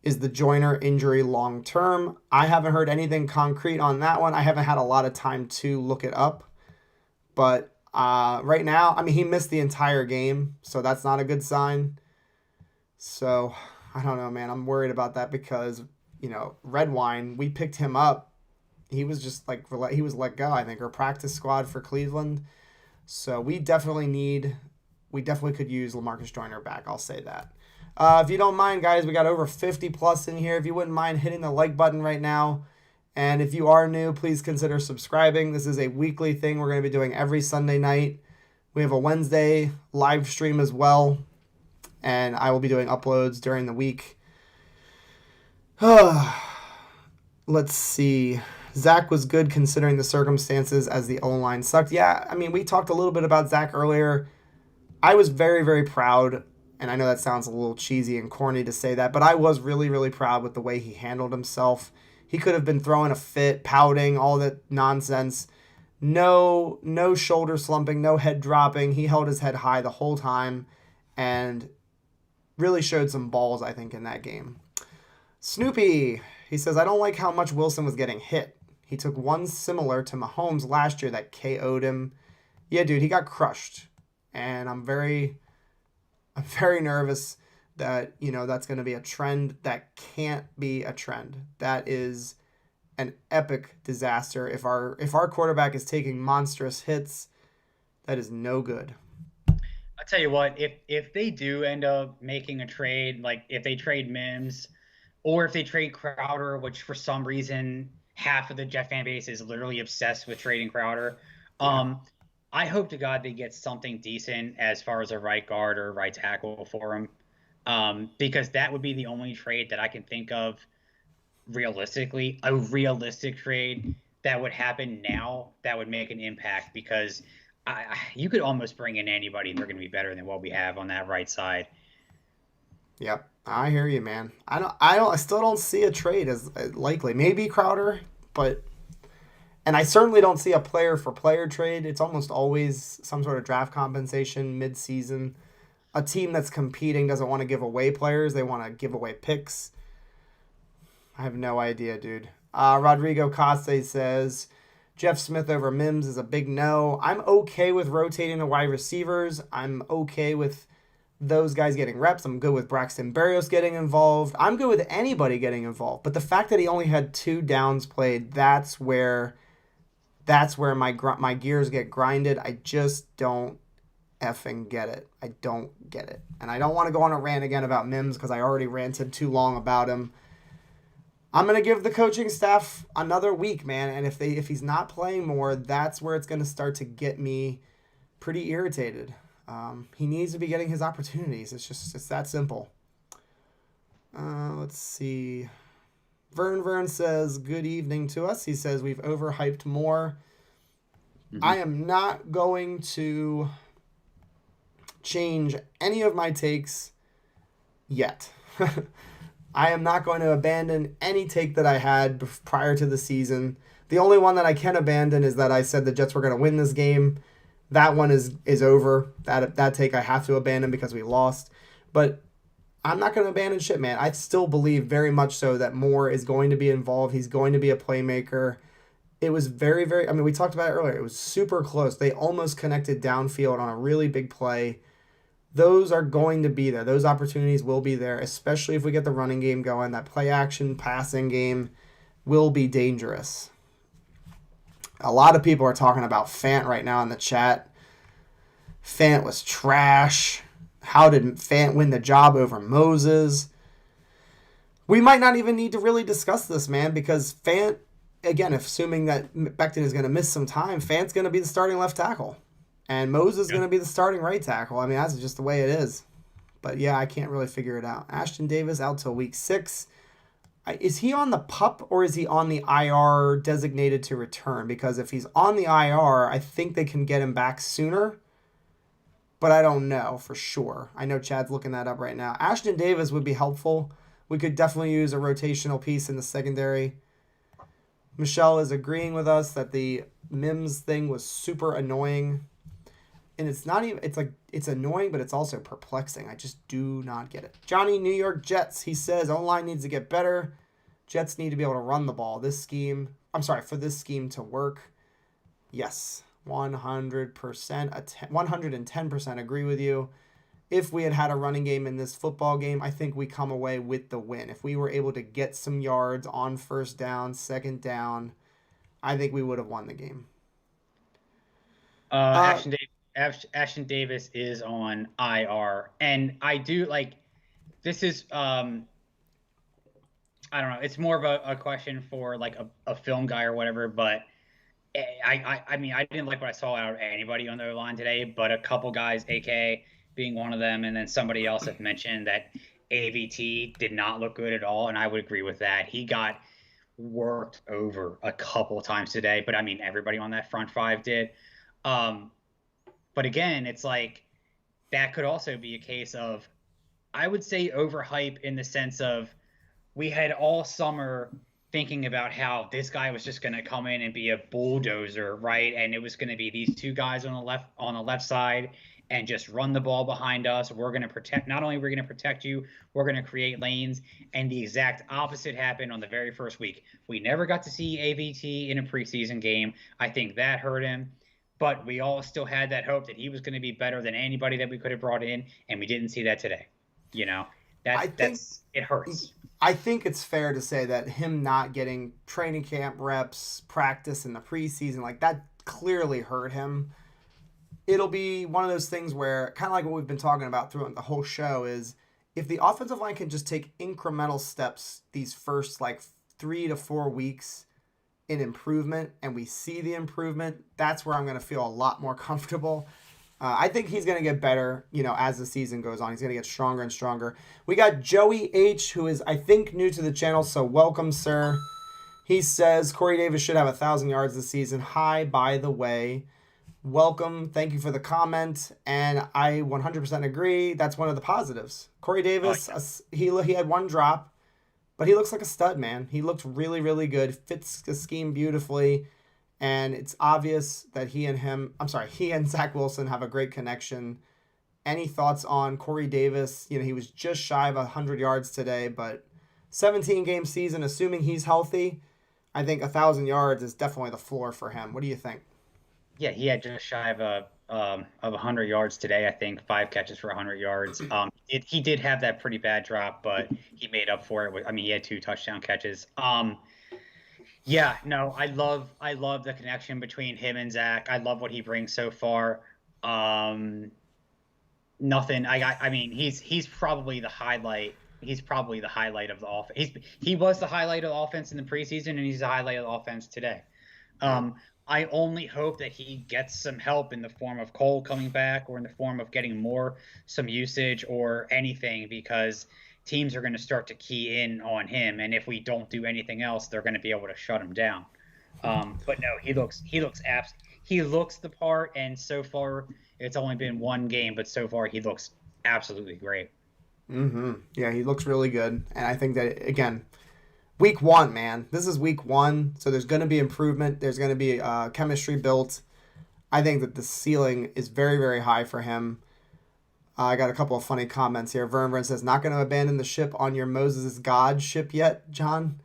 Is the Joyner injury long term? I haven't heard anything concrete on that one. I haven't had a lot of time to look it up. But right now, I mean, he missed the entire game, so that's not a good sign. So I don't know, man. I'm worried about that because, Redwine, we picked him up. He was just like, he was let go, I think, or practice squad for Cleveland. So we definitely could use LaMarcus Joyner back. I'll say that. If you don't mind, guys, we got over 50 plus in here. If you wouldn't mind hitting the like button right now. And if you are new, please consider subscribing. This is a weekly thing we're going to be doing every Sunday night. We have a Wednesday live stream as well. And I will be doing uploads during the week. Let's see. Zach was good considering the circumstances as the O-line sucked. Yeah, I mean, we talked a little bit about Zach earlier. I was very proud, and I know that sounds a little cheesy and corny to say that, but I was really proud with the way he handled himself. He could have been throwing a fit, pouting, all that nonsense. No shoulder slumping, no head dropping. He held his head high the whole time and really showed some balls, I think, in that game. Snoopy, he says, I don't like how much Wilson was getting hit. He took one similar to Mahomes last year that KO'd him. Yeah, dude, he got crushed. And I'm very nervous that, that's going to be a trend that can't be a trend. That is an epic disaster. If our quarterback is taking monstrous hits, that is no good. I'll tell you what, if they do end up making a trade, like if they trade Mims or if they trade Crowder, which for some reason half of the Jet fan base is literally obsessed with trading Crowder. Yeah. I hope to God they get something decent as far as a right guard or right tackle for him. Because that would be the only trade that I can think of realistically, a realistic trade that would happen now that would make an impact because you could almost bring in anybody and they're going to be better than what we have on that right side. Yep. I hear you, man. I still don't see a trade as likely. Maybe Crowder, and I certainly don't see a player for player trade. It's almost always some sort of draft compensation mid-season. A team that's competing doesn't want to give away players. They want to give away picks. I have no idea, dude. Rodrigo Coste says, Jeff Smith over Mims is a big no. I'm okay with rotating the wide receivers. I'm okay with those guys getting reps. I'm good with Braxton Berrios getting involved. I'm good with anybody getting involved. But the fact that he only had 2 downs played, that's where my gears get grinded. I just don't effing get it. I don't get it. And I don't want to go on a rant again about Mims because I already ranted too long about him. I'm gonna give the coaching staff another week, man. And if he's not playing more, that's where it's gonna start to get me pretty irritated. He needs to be getting his opportunities. It's that simple. Let's see. Vern says good evening to us. He says we've overhyped more. Mm-hmm. I am not going to change any of my takes yet. I am not going to abandon any take that I had prior to the season. The only one that I can abandon is that I said the Jets were going to win this game. That one is over. That take I have to abandon because we lost. But I'm not going to abandon shit, man. I still believe very much so that Moore is going to be involved. He's going to be a playmaker. It was very, very... I mean, we talked about it earlier. It was super close. They almost connected downfield on a really big play. Those are going to be there. Those opportunities will be there, especially if we get the running game going. That play-action passing game will be dangerous. A lot of people are talking about Fant right now in the chat. Fant was trash. How did Fant win the job over Moses? We might not even need to really discuss this, man, because Fant, again, assuming that Becton is going to miss some time, Fant's going to be the starting left tackle. And Moses is going to be the starting right tackle. I mean, that's just the way it is. But, yeah, I can't really figure it out. Ashton Davis out till week 6. Is he on the PUP or is he on the IR designated to return? Because if he's on the IR, I think they can get him back sooner. But I don't know for sure. I know Chad's looking that up right now. Ashton Davis would be helpful. We could definitely use a rotational piece in the secondary. Michelle is agreeing with us that the Mims thing was super annoying. And it's not even, it's annoying, but it's also perplexing. I just do not get it. Johnny, New York Jets, he says O-line needs to get better. Jets need to be able to run the ball. For this scheme to work. Yes, 100%, 110% agree with you. If we had a running game in this football game, I think we come away with the win. If we were able to get some yards on first down, second down, I think we would have won the game. Ashton Davis is on IR, and I do this is I don't know. It's more of a question for like a film guy or whatever, but I mean I didn't like what I saw out of anybody on the O-line today, but a couple guys, AK being one of them, and then somebody else had mentioned that AVT did not look good at all, and I would agree with that. He got worked over a couple times today, but I mean everybody on that front five did. But again, it's like that could also be a case of, I would say, overhype in the sense of we had all summer thinking about how this guy was just going to come in and be a bulldozer, right? And it was going to be these 2 guys on the left side and just run the ball behind us. We're going to protect. Not only we're going to protect you, we're going to create lanes. And the exact opposite happened on the very first week. We never got to see AVT in a preseason game. I think that hurt him. But we all still had that hope that he was going to be better than anybody that we could have brought in, and we didn't see that today. You know, it hurts. I think it's fair to say that him not getting training camp reps, practice in the preseason, like that clearly hurt him. It'll be one of those things where, kind of like what we've been talking about throughout the whole show, is if the offensive line can just take incremental steps these first 3 to 4 weeks in improvement, and we see the improvement, that's where I'm going to feel a lot more comfortable. I think he's going to get better, as the season goes on. He's going to get stronger and stronger. We got Joey H, who is, I think, new to the channel, so welcome, sir. He says, Corey Davis should have 1,000 yards this season. Hi, by the way. Welcome. Thank you for the comment, and I 100% agree. That's one of the positives. Corey Davis, he had 1 drop. But he looks like a stud, man. He looked really, really good. Fits the scheme beautifully. And it's obvious that he and Zach Wilson have a great connection. Any thoughts on Corey Davis? He was just shy of 100 yards today, but 17-game season, assuming he's healthy, I think 1,000 yards is definitely the floor for him. What do you think? Yeah, he had just shy of of 100 yards today. I think 5 catches for 100 yards. He did have that pretty bad drop, but he made up for it. I mean, he had 2 touchdown catches. Yeah, no, I love the connection between him and Zach. I love what he brings so far. Um, Nothing. I mean, he's probably the highlight. He's probably the highlight of the offense. He was the highlight of the offense in the preseason, and he's the highlight of the offense today. Um, I only hope that he gets some help in the form of Cole coming back, or in the form of getting some usage or anything, because teams are going to start to key in on him, and if we don't do anything else, they're going to be able to shut him down. But no, he looks the part, and so far it's only been one game, but so far he looks absolutely great. Yeah, he looks really good, and I think that again, week one, man, this is week one, so there's going to be improvement. There's going to be chemistry built. I think that the ceiling is very, very high for him. I got a couple of funny comments here. Vern says, "Not going to abandon the ship on your Moses God ship yet, John."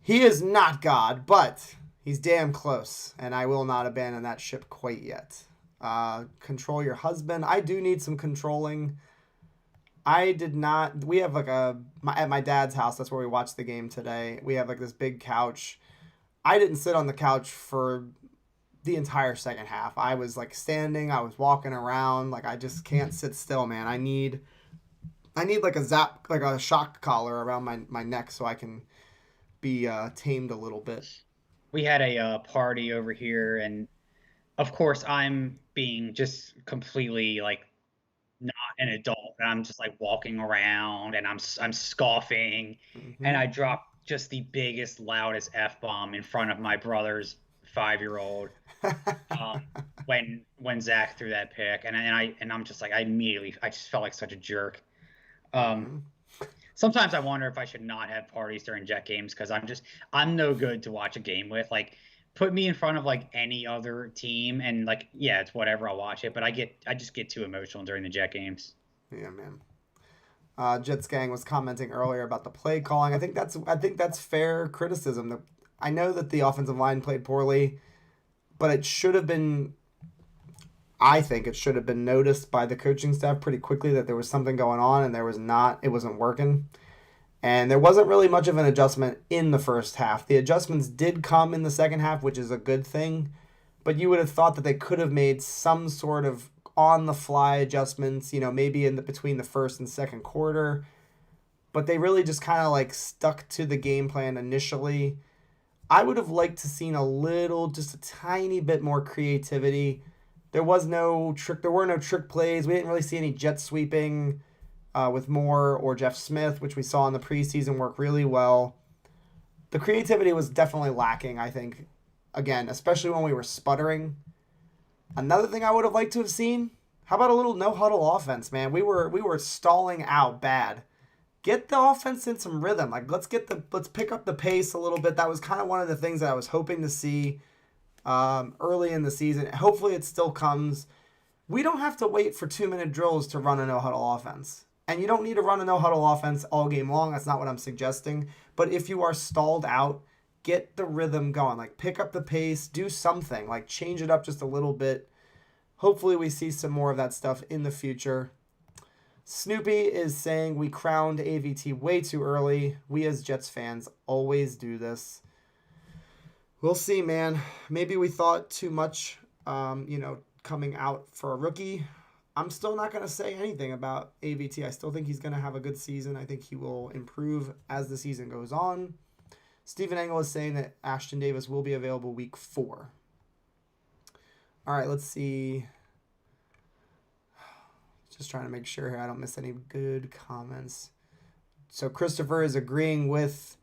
He is not God, but he's damn close, and I will not abandon that ship quite yet. Control your husband. I do need some controlling. I did not. We have like at my dad's house. That's where we watched the game today. We have like this big couch. I didn't sit on the couch for the entire second half. I was like standing. I was walking around. Like I just can't sit still, man. I need like a shock collar around my neck so I can be tamed a little bit. We had a party over here, and of course I'm being just completely like not an adult, and I'm just like walking around, and I'm scoffing, and I drop just the biggest, loudest f bomb in front of my brother's 5-year-old. Um, when Zach threw that pick, and I'm just like I just felt like such a jerk. Um, Sometimes I wonder if I should not have parties during Jet games, because I'm no good to watch a game with. Like, put me in front of like any other team, and like, yeah, it's whatever, I'll watch it. But I just get too emotional during the Jet games. Yeah, man. Jets gang was commenting earlier about the play calling. I think that's fair criticism. I know that the offensive line played poorly, but it should have been. I think it should have been noticed by the coaching staff pretty quickly that there was something going on, and there was not. It wasn't working, and there wasn't really much of an adjustment in the first half. The adjustments did come in the second half, which is a good thing, but you would have thought that they could have made some sort of on the fly adjustments, maybe between the first and second quarter, but they really just kind of like stuck to the game plan initially. I would have liked to seen just a tiny bit more creativity. There were no trick plays. We didn't really see any jet sweeping with Moore or Jeff Smith, which we saw in the preseason work really well. The creativity was definitely lacking, I think, again, especially when we were sputtering. Another thing I would have liked to have seen, how about a little no-huddle offense, man? We were stalling out bad. Get the offense in some rhythm. Like, let's pick up the pace a little bit. That was kind of one of the things that I was hoping to see early in the season. Hopefully it still comes. We don't have to wait for 2-minute drills to run a no-huddle offense. And you don't need to run a no-huddle offense all game long. That's not what I'm suggesting. But if you are stalled out, get the rhythm going. Like, pick up the pace. Do something. Like, change it up just a little bit. Hopefully we see some more of that stuff in the future. Snoopy is saying we crowned AVT way too early. We as Jets fans always do this. We'll see, man. Maybe we thought too much, coming out for a rookie. I'm still not going to say anything about AVT. I still think he's going to have a good season. I think he will improve as the season goes on. Stephen Engel is saying that Ashton Davis will be available week 4. All right, let's see. Just trying to make sure here I don't miss any good comments. So Christopher is agreeing with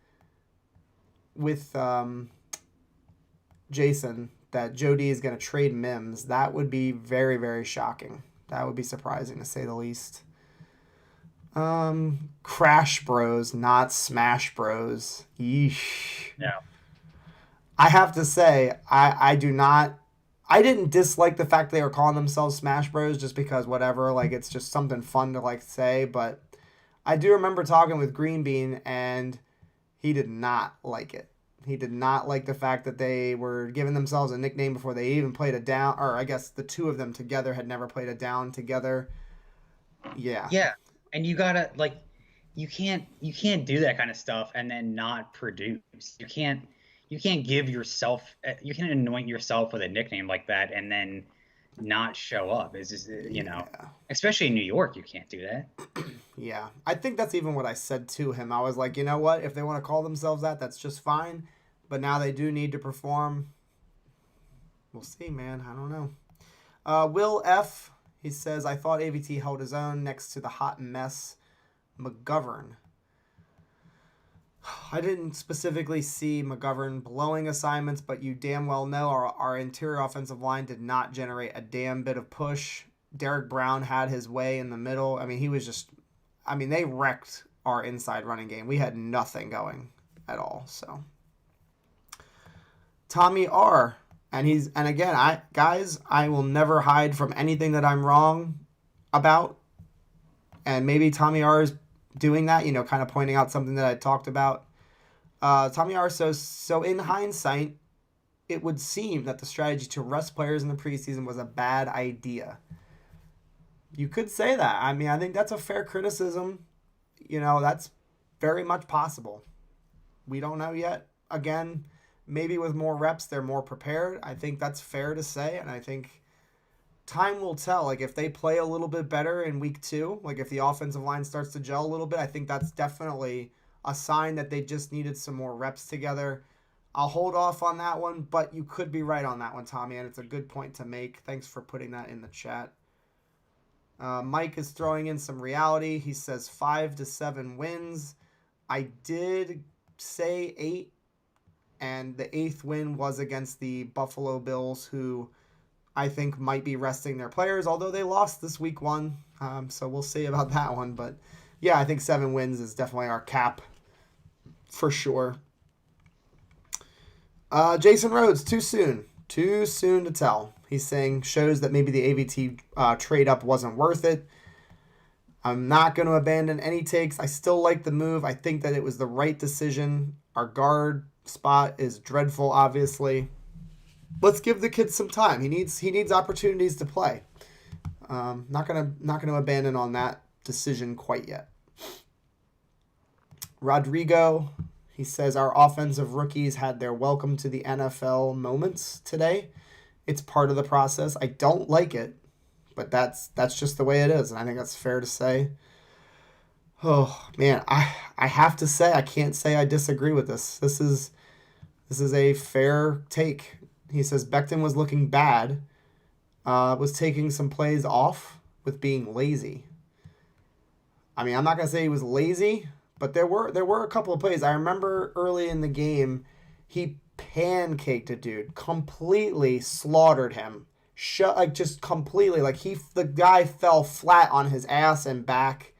Jason that Jody is going to trade Mims. That would be very, very shocking. That would be surprising, to say the least. Crash Bros, not Smash Bros. Yeesh. No. I have to say, I didn't dislike the fact they were calling themselves Smash Bros. Just because whatever, like, it's just something fun to like say. But I do remember talking with Green Bean, and he did not like it. He did not like the fact that they were giving themselves a nickname before they even played a down, or I guess the two of them together had never played a down together. Yeah. Yeah, and you gotta like, you can't do that kind of stuff and then not produce. You can't give yourself you can't anoint yourself with a nickname like that and then not show up. It's just Yeah. especially in New York, you can't do that. Yeah. I think that's even what I said to him. I was like, you know what? If they want to call themselves that, that's just fine. But now they do need to perform. We'll see, man. I don't know. Will F. He says, I thought AVT held his own next to the hot mess McGovern. I didn't specifically see McGovern blowing assignments, but you damn well know our interior offensive line did not generate a damn bit of push. Derek Brown had his way in the middle. I mean, they wrecked our inside running game. We had nothing going at all. So, Tommy R. And again, I will never hide from anything that I'm wrong about. And maybe Tommy R is doing that, kind of pointing out something that I talked about. Tommy R so in hindsight, it would seem that the strategy to rest players in the preseason was a bad idea. You could say that. I mean, I think that's a fair criticism. That's very much possible. We don't know yet. Again, maybe with more reps, they're more prepared. I think that's fair to say, and I think time will tell. Like, if they play a little bit better in week 2, like if the offensive line starts to gel a little bit, I think that's definitely a sign that they just needed some more reps together. I'll hold off on that one, but you could be right on that one, Tommy, and it's a good point to make. Thanks for putting that in the chat. Mike is throwing in some reality. He says 5 to 7 wins. I did say 8, and the 8th win was against the Buffalo Bills, who I think might be resting their players, although they lost this week 1. So we'll see about that one. But yeah, I think 7 wins is definitely our cap for sure. Jason Rhodes, too soon. Too soon to tell. He's saying shows that maybe the AVT trade up wasn't worth it. I'm not going to abandon any takes. I still like the move. I think that it was the right decision. Our guard spot is dreadful, obviously. Let's give the kid some time. He needs opportunities to play. Not gonna abandon on that decision quite yet. Rodrigo, he says our offensive rookies had their welcome to the NFL moments today. It's part of the process. I don't like it, but that's just the way it is, and I think that's fair to say. Oh man, I have to say I can't say I disagree with this. This is a fair take. He says Becton was looking bad, was taking some plays off with being lazy. I mean, I'm not gonna say he was lazy, but there were a couple of plays. I remember early in the game, he pancaked a dude, completely slaughtered him, just completely. Like the guy fell flat on his ass and back.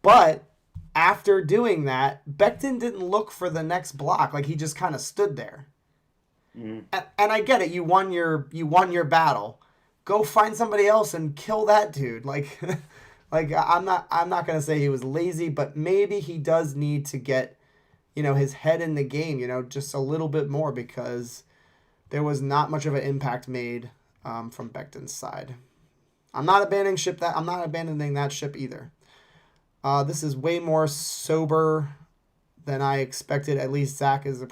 But after doing that, Becton didn't look for the next block. Like he just kind of stood there. And I get it. You won your battle. Go find somebody else and kill that dude. Like, I'm not gonna say he was lazy, but maybe he does need to get, his head in the game, just a little bit more, because there was not much of an impact made from Becton's side. I'm not abandoning that ship either. This is way more sober than I expected. At least Zach is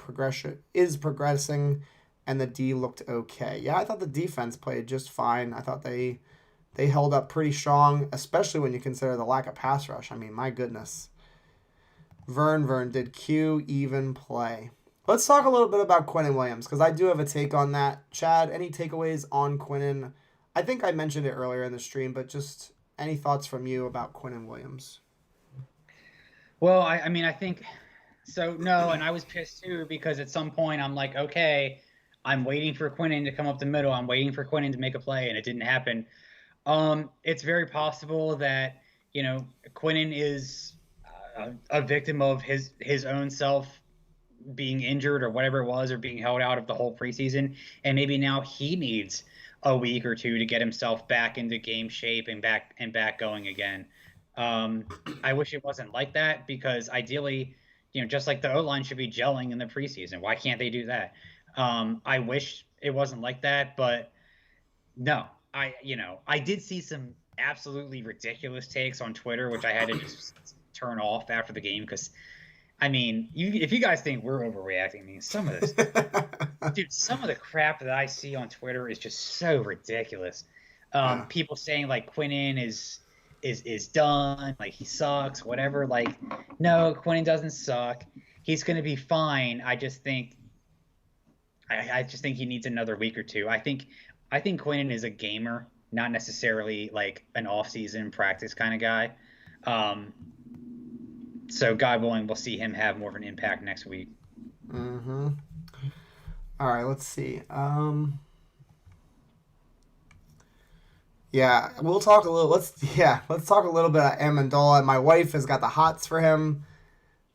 progressing, and the D looked okay. Yeah, I thought the defense played just fine. I thought they held up pretty strong, especially when you consider the lack of pass rush. I mean, my goodness. Vern, did Q even play? Let's talk a little bit about Quinnen Williams, because I do have a take on that. Chad, any takeaways on Quinnen? I think I mentioned it earlier in the stream, but just any thoughts from you about Quinnen Williams? Well, I think so. No, and I was pissed too, because at some point I'm like, okay, I'm waiting for Quinnen to come up the middle. I'm waiting for Quinnen to make a play, and it didn't happen. It's very possible that Quinnen is a victim of his own self being injured or whatever it was, or being held out of the whole preseason, and maybe now he needs a week or two to get himself back into game shape and back going again. I wish it wasn't like that, because ideally, just like the O-line should be gelling in the preseason. Why can't they do that? I wish it wasn't like that, but no. I did see some absolutely ridiculous takes on Twitter, which I had to just turn off after the game because, I mean, if you guys think we're overreacting, I mean, some of this, dude, some of the crap that I see on Twitter is just so ridiculous. Yeah. People saying like Quinnen is done, like he sucks, whatever. Like, no, Quinnen doesn't suck. He's going to be fine. I just think he needs another week or two. I think Quinnen is a gamer, not necessarily like an off-season practice kind of guy. Um, so God willing, we'll see him have more of an impact next week. Mm-hmm. All right, let's see. Yeah, we'll talk a little. Let's talk a little bit about Amendola. My wife has got the hots for him.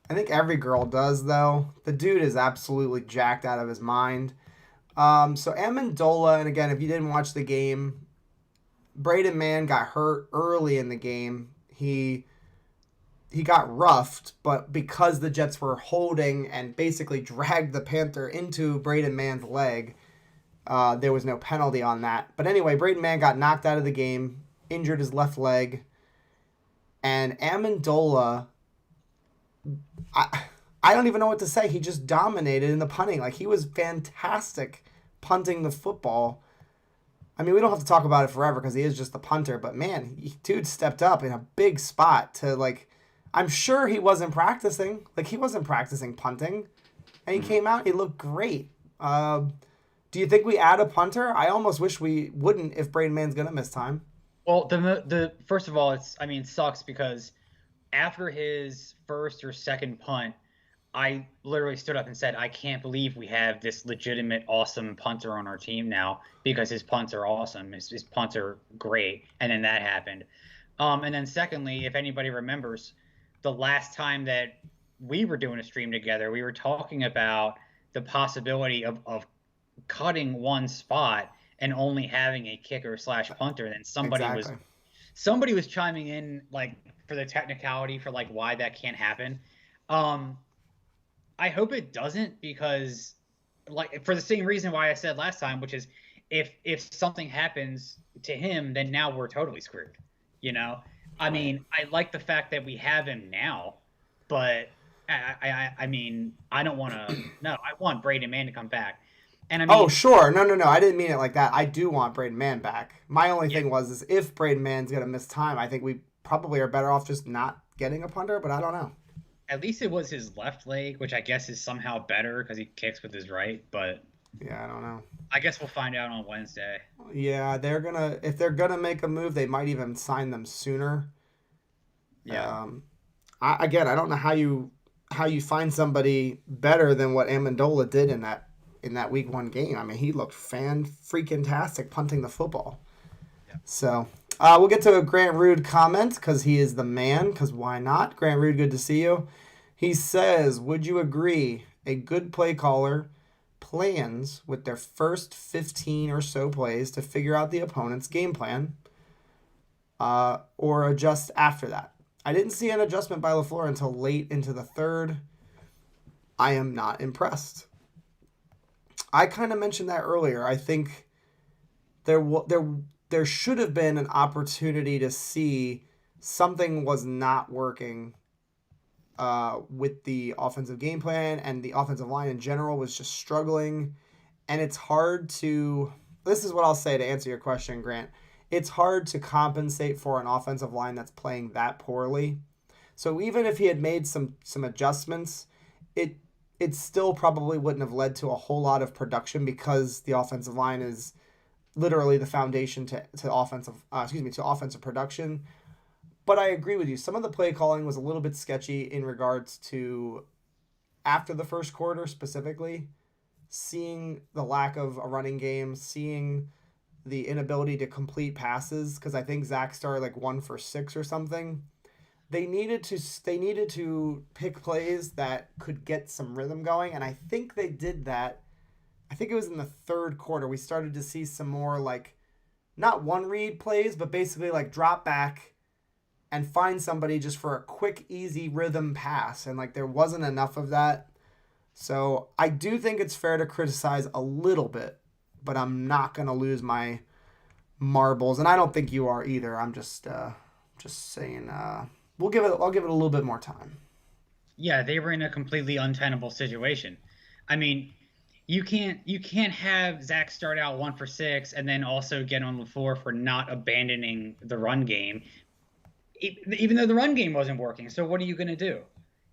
I think every girl does, though. The dude is absolutely jacked out of his mind. So Amendola, and again, if you didn't watch the game, Braden Mann got hurt early in the game. He got roughed, but because the Jets were holding and basically dragged the Panther into Braden Mann's leg, there was no penalty on that. But anyway, Braden Mann got knocked out of the game, injured his left leg, and Amendola, I don't even know what to say. He just dominated in the punting. Like, he was fantastic punting the football. I mean, we don't have to talk about it forever because he is just the punter, but man, dude stepped up in a big spot to, like, I'm sure he wasn't practicing. Like, he wasn't practicing punting. And he came out, he looked great. Do you think we add a punter? I almost wish we wouldn't if Braden Mann's going to miss time. Well, the first of all, it sucks because after his first or second punt, I literally stood up and said, I can't believe we have this legitimate, awesome punter on our team now because his punts are awesome. His punts are great. And then that happened. And then secondly, if anybody remembers, the last time that we were doing a stream together, we were talking about the possibility of cutting one spot and only having a kicker / punter. And then somebody was chiming in like for the technicality for like why that can't happen. I hope it doesn't because like for the same reason why I said last time, which is if something happens to him, then now we're totally screwed. I mean, I like the fact that we have him now, but I mean, I don't want to. No, I want Braden Mann to come back. And I mean, oh, sure. No. I didn't mean it like that. I do want Braden Mann back. My only thing is if Braden Mann's going to miss time, I think we probably are better off just not getting a punter, but I don't know. At least it was his left leg, which I guess is somehow better because he kicks with his right, but yeah, I don't know. I guess we'll find out on Wednesday. Yeah, if they're gonna make a move, they might even sign them sooner. Yeah. I don't know how you find somebody better than what Amendola did in that week 1 game. I mean, he looked freaking-tastic punting the football. Yeah. So we'll get to a Grant Rude comment because he is the man. Because why not? Grant Rude, good to see you. He says, "Would you agree a good play caller plans with their first 15 or so plays to figure out the opponent's game plan, or adjust after that? I didn't see an adjustment by LaFleur until late into the third. I am not impressed." I kind of mentioned that earlier. I think there should have been an opportunity to see something was not working with the offensive game plan, and the offensive line in general was just struggling. And it's hard to, this is what I'll say to answer your question, Grant. It's hard to compensate for an offensive line that's playing that poorly. So even if he had made some adjustments, it still probably wouldn't have led to a whole lot of production because the offensive line is literally the foundation to offensive production. But I agree with you. Some of the play calling was a little bit sketchy in regards to after the first quarter specifically, seeing the lack of a running game, seeing the inability to complete passes, because I think Zach started like 1 for 6 or something. They needed to pick plays that could get some rhythm going, and I think they did that. I think it was in the third quarter. We started to see some more like not one read plays, but basically like drop back, and find somebody just for a quick, easy rhythm pass. And like there wasn't enough of that. So I do think it's fair to criticize a little bit, but I'm not going to lose my marbles. And I don't think you are either. I'm just saying I'll give it a little bit more time. Yeah, they were in a completely untenable situation. I mean, you can't have Zach start out 1 for 6 and then also get on the floor for not abandoning the run game, even though the run game wasn't working. So what are you going to do?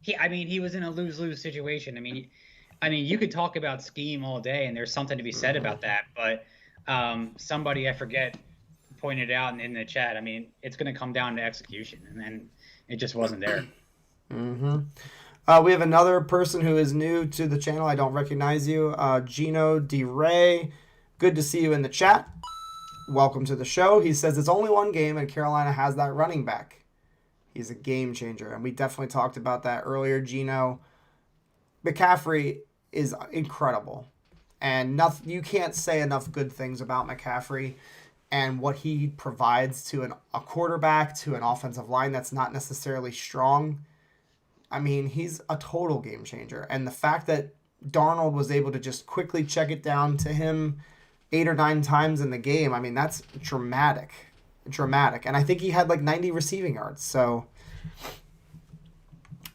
He was in a lose-lose situation. You could talk about scheme all day, and there's something to be said about that. But somebody, I forget, pointed out in the chat. I mean, it's going to come down to execution, and then it just wasn't there. We have another person who is new to the channel. I don't recognize you. Gino DeRay. Good to see you in the chat. Welcome to the show. He says it's only one game and Carolina has that running back. He's a game changer. And we definitely talked about that earlier, Gino. McCaffrey is incredible. And you can't say enough good things about McCaffrey and what he provides to a quarterback, to an offensive line that's not necessarily strong. I mean, he's a total game changer. And the fact that Darnold was able to just quickly check it down to him 8 or 9 times in the game, I mean, that's dramatic. Dramatic. And I think he had like 90 receiving yards. So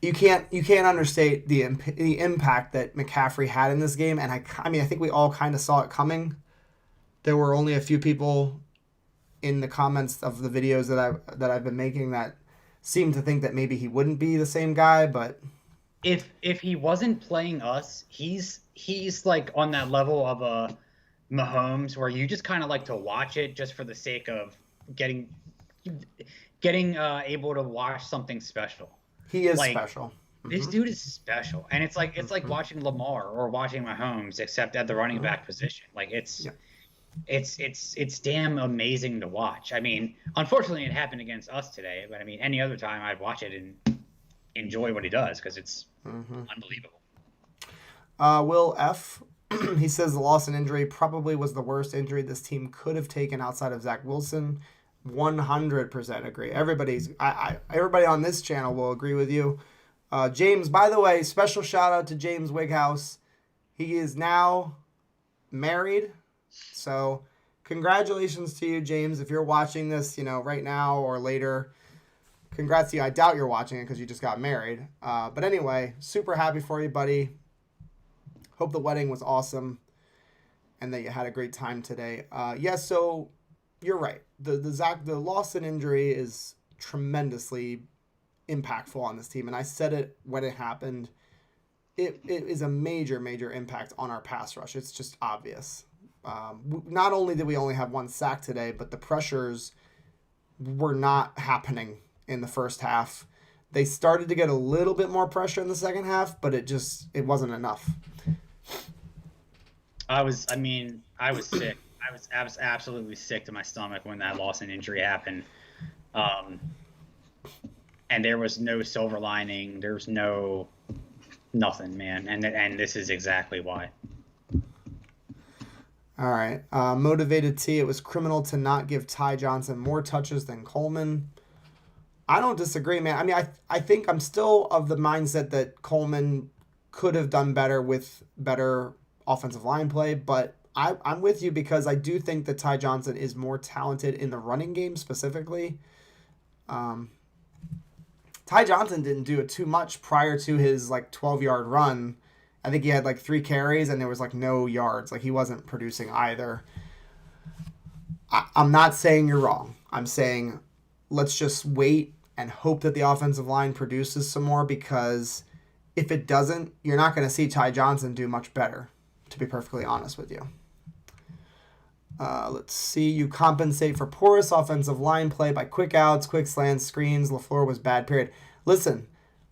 you can't understate the impact that McCaffrey had in this game. And I think we all kind of saw it coming. There were only a few people in the comments of the videos that I've been making that seem to think that maybe he wouldn't be the same guy, but if he wasn't playing us, he's like on that level of a Mahomes where you just kind of like to watch it just for the sake of getting able to watch something special. He is like, special. This dude is special, and it's like watching Lamar or watching Mahomes, except at the running back position. Like it's damn amazing to watch. I mean, unfortunately, it happened against us today, but I mean, any other time I'd watch it and enjoy what he does because it's unbelievable. Will F. He says the loss and injury probably was the worst injury this team could have taken outside of Zach Wilson. 100% agree. Everybody on this channel will agree with you. James, by the way, special shout out to James Wighouse. He is now married. So congratulations to you, James. If you're watching this, right now or later, congrats to you. I doubt you're watching it because you just got married. But anyway, super happy for you, buddy. Hope the wedding was awesome and that you had a great time today. So you're right. The loss and injury is tremendously impactful on this team. And I said it when it happened. It is a major, major impact on our pass rush. It's just obvious. Not only did we only have 1 sack today, but the pressures were not happening in the first half. They started to get a little bit more pressure in the second half, but it wasn't enough. I was sick. I was absolutely sick to my stomach when that loss and injury happened. And there was no silver lining. There was nothing, man. And this is exactly why. All right. Motivated T, it was criminal to not give Ty Johnson more touches than Coleman. I don't disagree, man. I mean, I think I'm still of the mindset that Coleman could have done better with better offensive line play, but I'm with you because I do think that Ty Johnson is more talented in the running game specifically. Ty Johnson didn't do it too much prior to his 12-yard run. I think he had 3 carries and there was no yards. He wasn't producing either. I'm not saying you're wrong. I'm saying let's just wait and hope that the offensive line produces some more, because if it doesn't, you're not going to see Ty Johnson do much better, to be perfectly honest with you. Let's see. You compensate for porous offensive line play by quick outs, quick slants, screens. LaFleur was bad, period. Listen,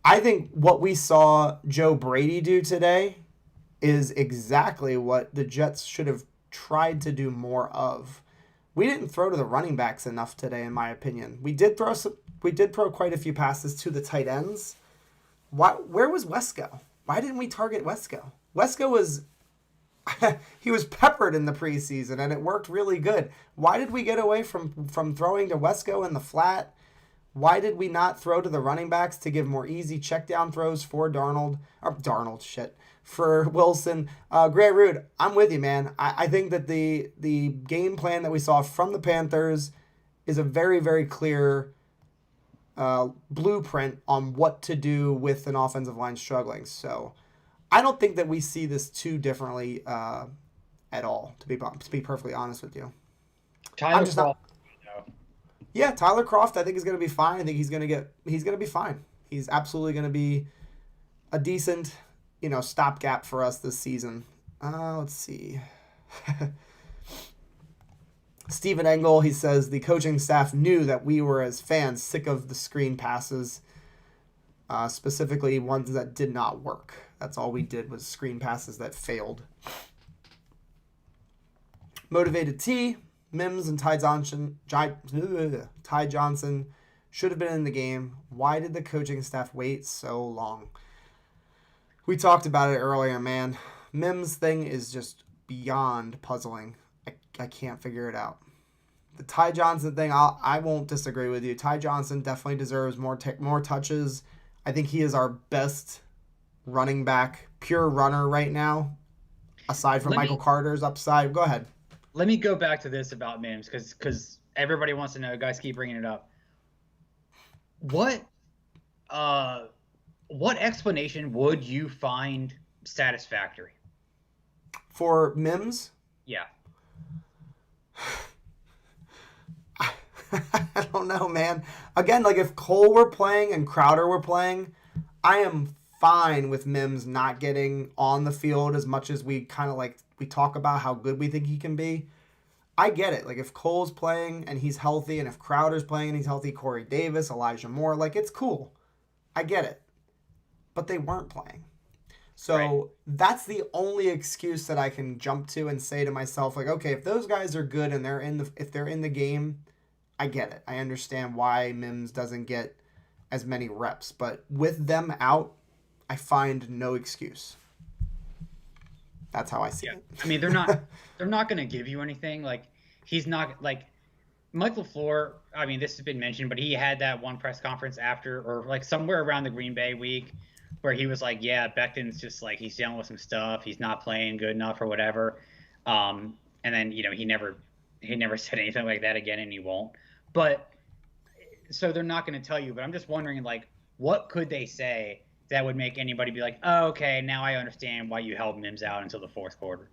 I think what we saw Joe Brady do today is exactly what the Jets should have tried to do more of. We didn't throw to the running backs enough today, in my opinion. We did throw quite a few passes to the tight ends. Where was Wesco? Why didn't we target Wesco? Wesco was he was peppered in the preseason, and it worked really good. Why did we get away from throwing to Wesco in the flat? Why did we not throw to the running backs to give more easy check down throws for for Wilson? Grant Root, I'm with you, man. I think that the game plan that we saw from the Panthers is a very, very clear blueprint on what to do with an offensive line struggling. So I don't think that we see this too differently at all, to be perfectly honest with you. Tyler Croft. Yeah, Tyler Croft, I think is going to be fine. I think he's going to be fine. He's absolutely going to be a decent, stopgap for us this season. Let's see. Stephen Engel, he says the coaching staff knew that we were as fans sick of the screen passes, specifically ones that did not work. That's all we did was screen passes that failed. Motivated T, Mims and Ty Johnson should have been in the game. Why did the coaching staff wait so long? We talked about it earlier, man. Mims thing is just beyond puzzling. I can't figure it out. The Ty Johnson thing, I won't disagree with you. Ty Johnson definitely deserves more touches. I think he is our best running back, pure runner right now, aside from Michael Carter's upside. Go ahead. Let me go back to this about Mims because everybody wants to know. Guys keep bringing it up. What explanation would you find satisfactory for Mims? Yeah. I don't know, man. Again, like if Cole were playing and Crowder were playing, I am fine with Mims not getting on the field as much as we talk about how good we think he can be. I get it. Like if Cole's playing and he's healthy, and if Crowder's playing and he's healthy, Corey Davis, Elijah Moore, it's cool. I get it. But they weren't playing. So That's the only excuse that I can jump to and say to myself, okay, if those guys are good and if they're in the game, I get it. I understand why Mims doesn't get as many reps. But with them out, I find no excuse. That's how I see it. I mean, they're not going to give you anything. He's not Mike LaFleur. I mean, this has been mentioned, but he had that one press conference after, or somewhere around the Green Bay week, where he was like, "Yeah, Becton's just he's dealing with some stuff. He's not playing good enough or whatever." And then he never said anything like that again, and he won't. But so they're not going to tell you. But I'm just wondering, what could they say that would make anybody be like, "Oh, okay, now I understand why you held Mims out until the fourth quarter."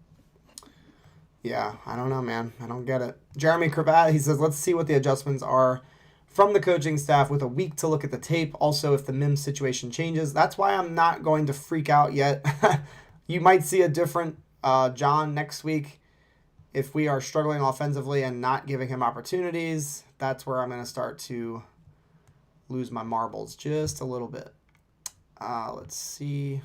Yeah, I don't know, man. I don't get it. Jeremy Cravat, he says, let's see what the adjustments are from the coaching staff with a week to look at the tape. Also, if the Mims situation changes. That's why I'm not going to freak out yet. You might see a different John next week if we are struggling offensively and not giving him opportunities. That's where I'm going to start to lose my marbles just a little bit. Let's see.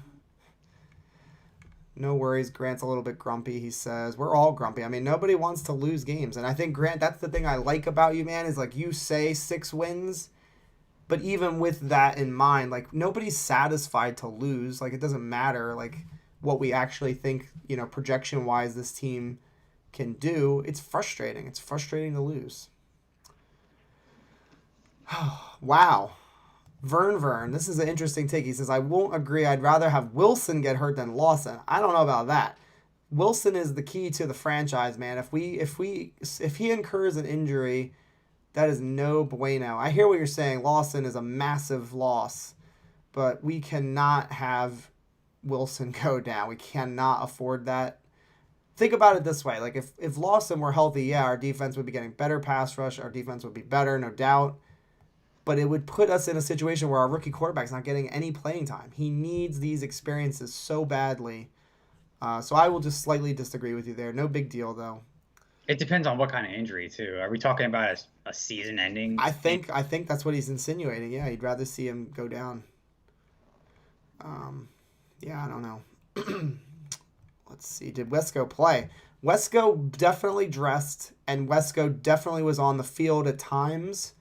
No worries. Grant's a little bit grumpy. He says, we're all grumpy. I mean, nobody wants to lose games. And I think, Grant, that's the thing I like about you, man, is you say 6 wins, but even with that in mind, nobody's satisfied to lose. It doesn't matter, what we actually think, projection-wise this team can do. It's frustrating. It's frustrating to lose. Wow. Vern, this is an interesting take. He says, I won't agree. I'd rather have Wilson get hurt than Lawson. I don't know about that. Wilson is the key to the franchise, man. If he incurs an injury, that is no bueno. I hear what you're saying. Lawson is a massive loss, but we cannot have Wilson go down. We cannot afford that. Think about it this way. If Lawson were healthy, yeah, our defense would be getting better pass rush. Our defense would be better, no doubt. But it would put us in a situation where our rookie quarterback's not getting any playing time. He needs these experiences so badly. So I will just slightly disagree with you there. No big deal, though. It depends on what kind of injury, too. Are we talking about a season-ending? I think that's what he's insinuating. Yeah, he'd rather see him go down. Yeah, I don't know. Let's see. Did Wesco play? Wesco definitely dressed, and Wesco definitely was on the field at times.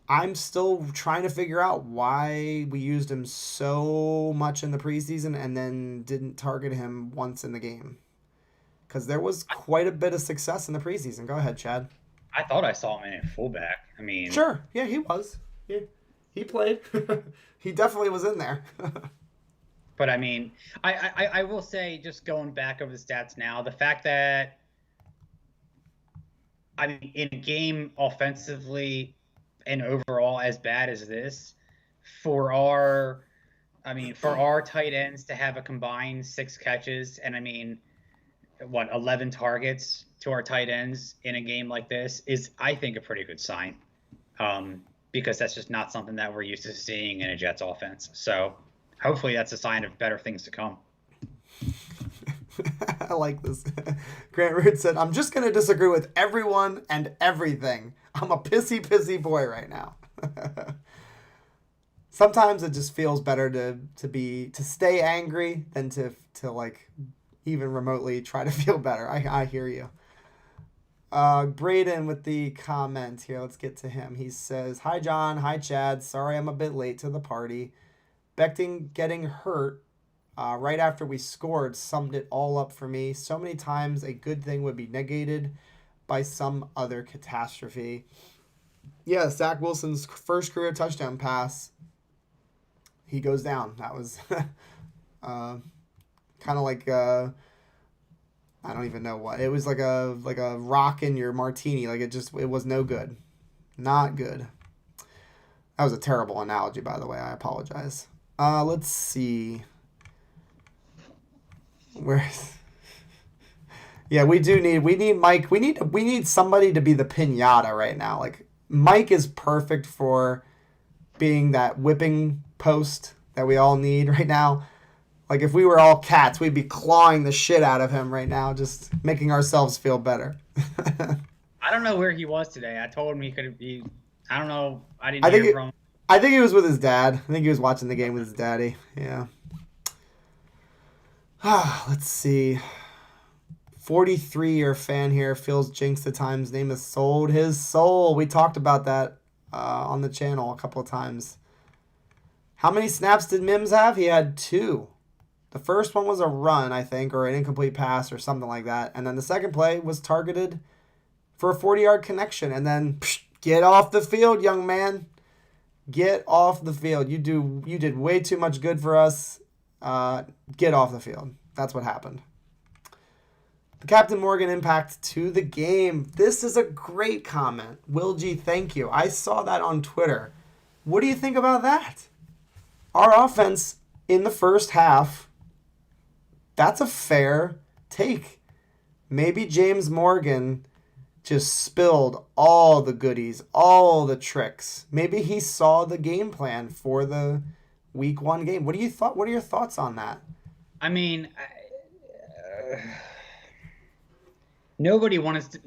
I'm still trying to figure out why we used him so much in the preseason and then didn't target him once in the game. Because there was quite a bit of success in the preseason. Go ahead, Chad. I thought I saw him in at fullback. I mean, Sure, yeah, he was. He played. He definitely was in there. but I mean, I will say, just going back over the stats now, the fact that, I mean, in a game offensively and overall as bad as this, for our, I mean, for our tight ends to have a combined 6 catches and, I mean, what, 11 targets to our tight ends in a game like this is, I think, a pretty good sign. Because that's just not something that we're used to seeing in a Jets offense. So hopefully that's a sign of better things to come. I like this. Grant Root said, I'm just going to disagree with everyone and everything. I'm a pissy boy right now. Sometimes it just feels better to stay angry than to like even remotely try to feel better. I hear you. Braden with the comment here. Let's get to him. He says, hi, John. Hi, Chad. Sorry I'm a bit late to the party. Becton getting hurt right after we scored summed it all up for me. So many times a good thing would be negated by some other catastrophe. Yeah, Zach Wilson's first career touchdown pass. He goes down. That was kind of like... I don't even know what. It was like a rock in your martini. Like it was no good. Not good. That was a terrible analogy, by the way. I apologize. Let's see. Yeah, we need Mike. We need somebody to be the piñata right now. Like Mike is perfect for being that whipping post that we all need right now. Like, if we were all cats, we'd be clawing the shit out of him right now, just making ourselves feel better. I don't know where he was today. I told him he could be. I don't know. I didn't hear from him. I think he was with his dad. I think he was watching the game with his daddy. Yeah. Let's see. 43-year fan here feels jinxed at times. Name has sold his soul. We talked about that on the channel a couple of times. How many snaps did Mims have? He had 2. The first one was a run, I think, or an incomplete pass or something like that. And then the second play was targeted for a 40-yard connection. And then, get off the field, young man. Get off the field. You did way too much good for us. Get off the field. That's what happened. The Captain Morgan impact to the game. This is a great comment. Will G, thank you. I saw that on Twitter. What do you think about that? Our offense in the first half... That's a fair take. Maybe James Morgan just spilled all the goodies, all the tricks. Maybe he saw the game plan for the week 1 game. What are your thoughts on that? I mean, nobody wants to.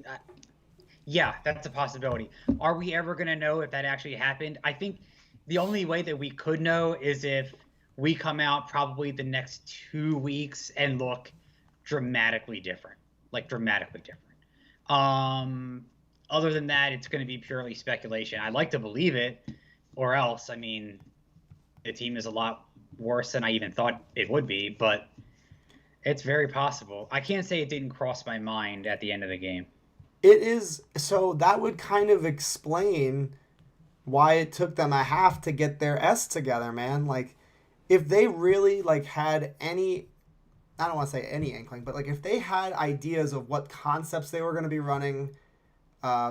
Yeah, that's a possibility. Are we ever going to know if that actually happened? I think the only way that we could know is if we come out probably the next 2 weeks and look dramatically different, like dramatically different. Other than that, it's going to be purely speculation. I'd like to believe it, or else, I mean, the team is a lot worse than I even thought it would be, but it's very possible. I can't say it didn't cross my mind at the end of the game. It is, so that would kind of explain why it took them a half to get their S together, man. Like, if they really had any, I don't want to say any inkling, but if they had ideas of what concepts they were going to be running,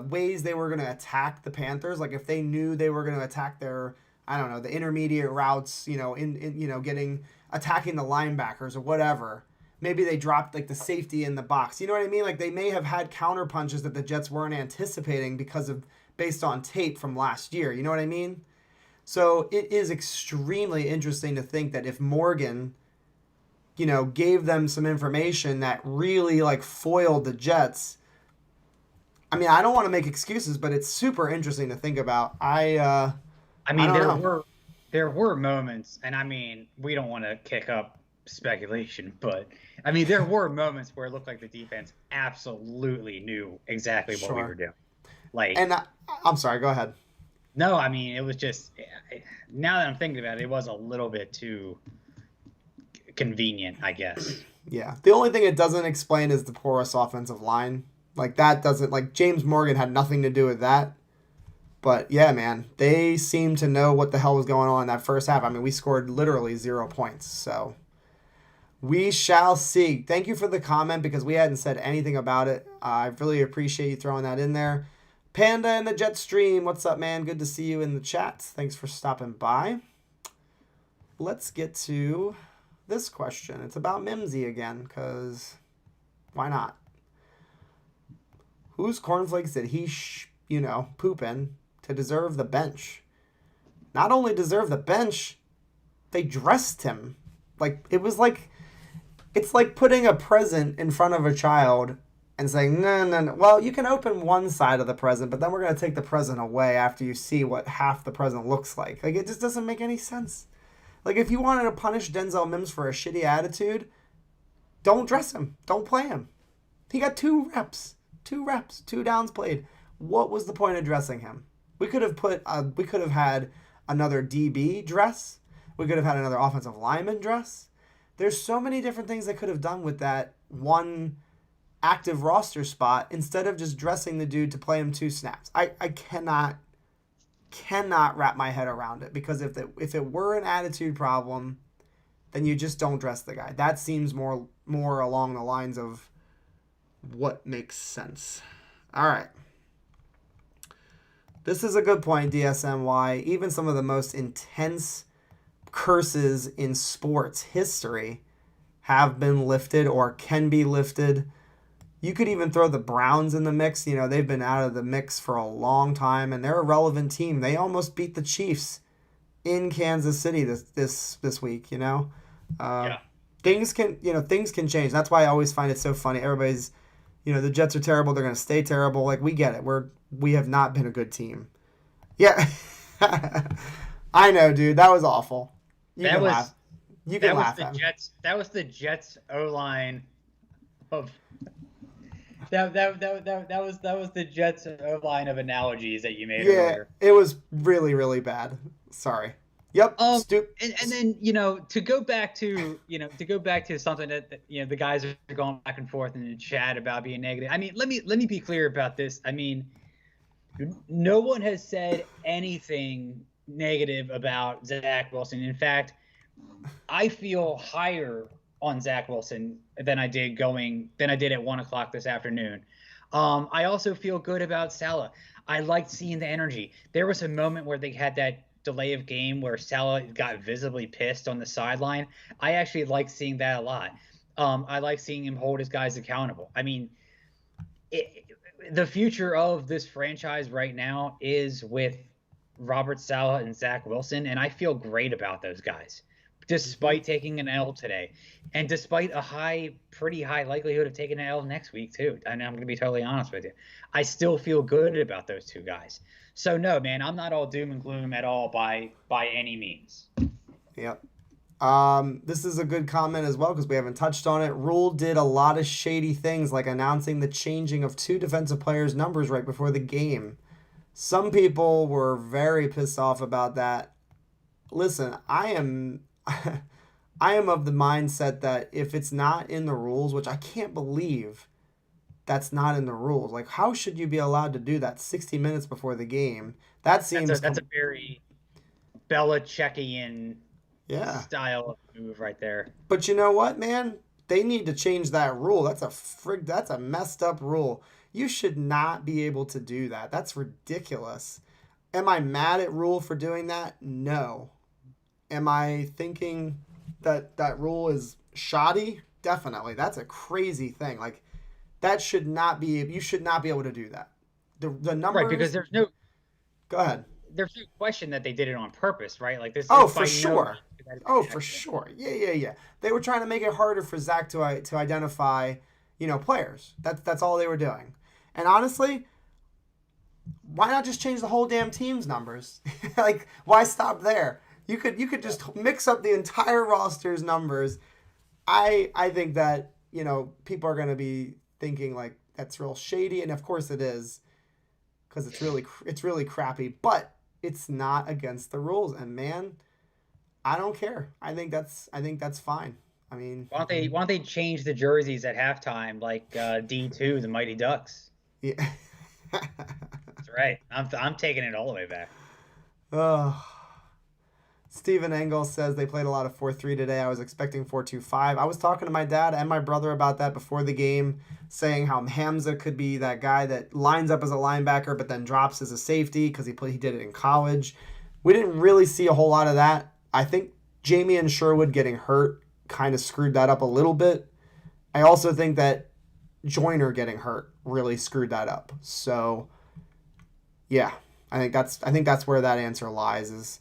ways they were going to attack the Panthers, if they knew they were going to attack their, I don't know, the intermediate routes, attacking the linebackers or whatever. Maybe they dropped the safety in the box. You know what I mean? They may have had counter punches that the Jets weren't anticipating based on tape from last year. You know what I mean? So it is extremely interesting to think that if Morgan, gave them some information that really foiled the Jets. I mean, I don't want to make excuses, but it's super interesting to think about. I mean, there were moments, and I mean, we don't want to kick up speculation, but I mean, there were moments where it looked like the defense absolutely knew exactly what we were doing. I'm sorry, go ahead. No, I mean, it was just, now that I'm thinking about it, it was a little bit too convenient, I guess. Yeah. The only thing it doesn't explain is the porous offensive line. Like that doesn't like James Morgan had nothing to do with that. But yeah, man, they seem to know what the hell was going on in that first half. I mean, we scored literally 0 points. So we shall see. Thank you for the comment because we hadn't said anything about it. I really appreciate you throwing that in there. Panda in the Jet Stream, what's up, man? Good to see you in the chat. Thanks for stopping by. Let's get to this question. It's about Mimsy again, because why not? Whose cornflakes did he, poop in to deserve the bench? Not only deserve the bench, they dressed him. It's like putting a present in front of a child and saying, no. Well, you can open one side of the present, but then we're going to take the present away after you see what half the present looks like. Like, it just doesn't make any sense. Like, if you wanted to punish Denzel Mims for a shitty attitude, don't dress him. Don't play him. He got 2 reps. 2 downs played. What was the point of dressing him? We could have had another DB dress. We could have had another offensive lineman dress. There's so many different things they could have done with that one active roster spot instead of just dressing the dude to play him 2 snaps. I cannot wrap my head around it, because if it were an attitude problem, then you just don't dress the guy. That seems more along the lines of what makes sense. All right. This is a good point, DSMY. Even some of the most intense curses in sports history have been lifted or can be lifted. You could even throw the Browns in the mix. You know, they've been out of the mix for a long time, and they're a relevant team. They almost beat the Chiefs in Kansas City this week, you know? Yeah. Things can change. That's why I always find it so funny. Everybody's, the Jets are terrible. They're going to stay terrible. Like, we get it. We have not been a good team. Yeah. I know, dude. That was awful. You can laugh at me. That was the Jets O-line of that was the Jets O-line of analogies that you made earlier. It was really, really bad. Sorry. Yep. And then to go back to something that the guys are going back and forth in the chat about being negative. I mean, let me be clear about this. I mean, no one has said anything negative about Zach Wilson. In fact, I feel higher on Zach Wilson than I did at 1:00 this afternoon. I also feel good about Salah. I liked seeing the energy. There was a moment where they had that delay of game where Salah got visibly pissed on the sideline. I actually like seeing that a lot. I like seeing him hold his guys accountable. I mean, the future of this franchise right now is with Robert Saleh and Zach Wilson, and I feel great about those guys, despite taking an L today, and despite a pretty high likelihood of taking an L next week too. And I'm going to be totally honest with you, I still feel good about those 2 guys. So no, man, I'm not all doom and gloom at all by any means. Yep. This is a good comment as well because we haven't touched on it. Rule did a lot of shady things, like announcing the changing of 2 defensive players' numbers right before the game. Some people were very pissed off about that. Listen, I am of the mindset that if it's not in the rules, which I can't believe that's not in the rules. Like, how should you be allowed to do that 60 minutes before the game? That seems that's a very Belichickian style of move right there. But you know what, man? They need to change that rule. That's a messed up rule. You should not be able to do that. That's ridiculous. Am I mad at Rule for doing that? No. Am I thinking that that rule is shoddy? Definitely. That's a crazy thing. Like, that should not be. You should not be able to do that. The numbers. Right, because there's no. Go ahead. There's no question that they did it on purpose, right? Like this. Oh, for sure. For sure. Yeah. They were trying to make it harder for Zach to identify, players. That's all they were doing. And honestly, why not just change the whole damn team's numbers? Like, why stop there? You could just mix up the entire roster's numbers. I think that, people are going to be thinking like that's real shady, and of course it is, because it's really crappy, but it's not against the rules. And man, I don't care. I think that's fine. I mean, Why don't they change the jerseys at halftime like D2, the Mighty Ducks? yeah. That's right. I'm taking it all the way back. Oh. Steven Engel says they played a lot of 4-3 today. I was expecting 4-2-5. I was talking to my dad and my brother about that before the game, saying how Hamza could be that guy that lines up as a linebacker but then drops as a safety because he did it in college. We didn't really see a whole lot of that. I think Jamie and Sherwood getting hurt kind of screwed that up a little bit. I also think that Joyner getting hurt really screwed that up. So, yeah, I think that's where that answer lies. Is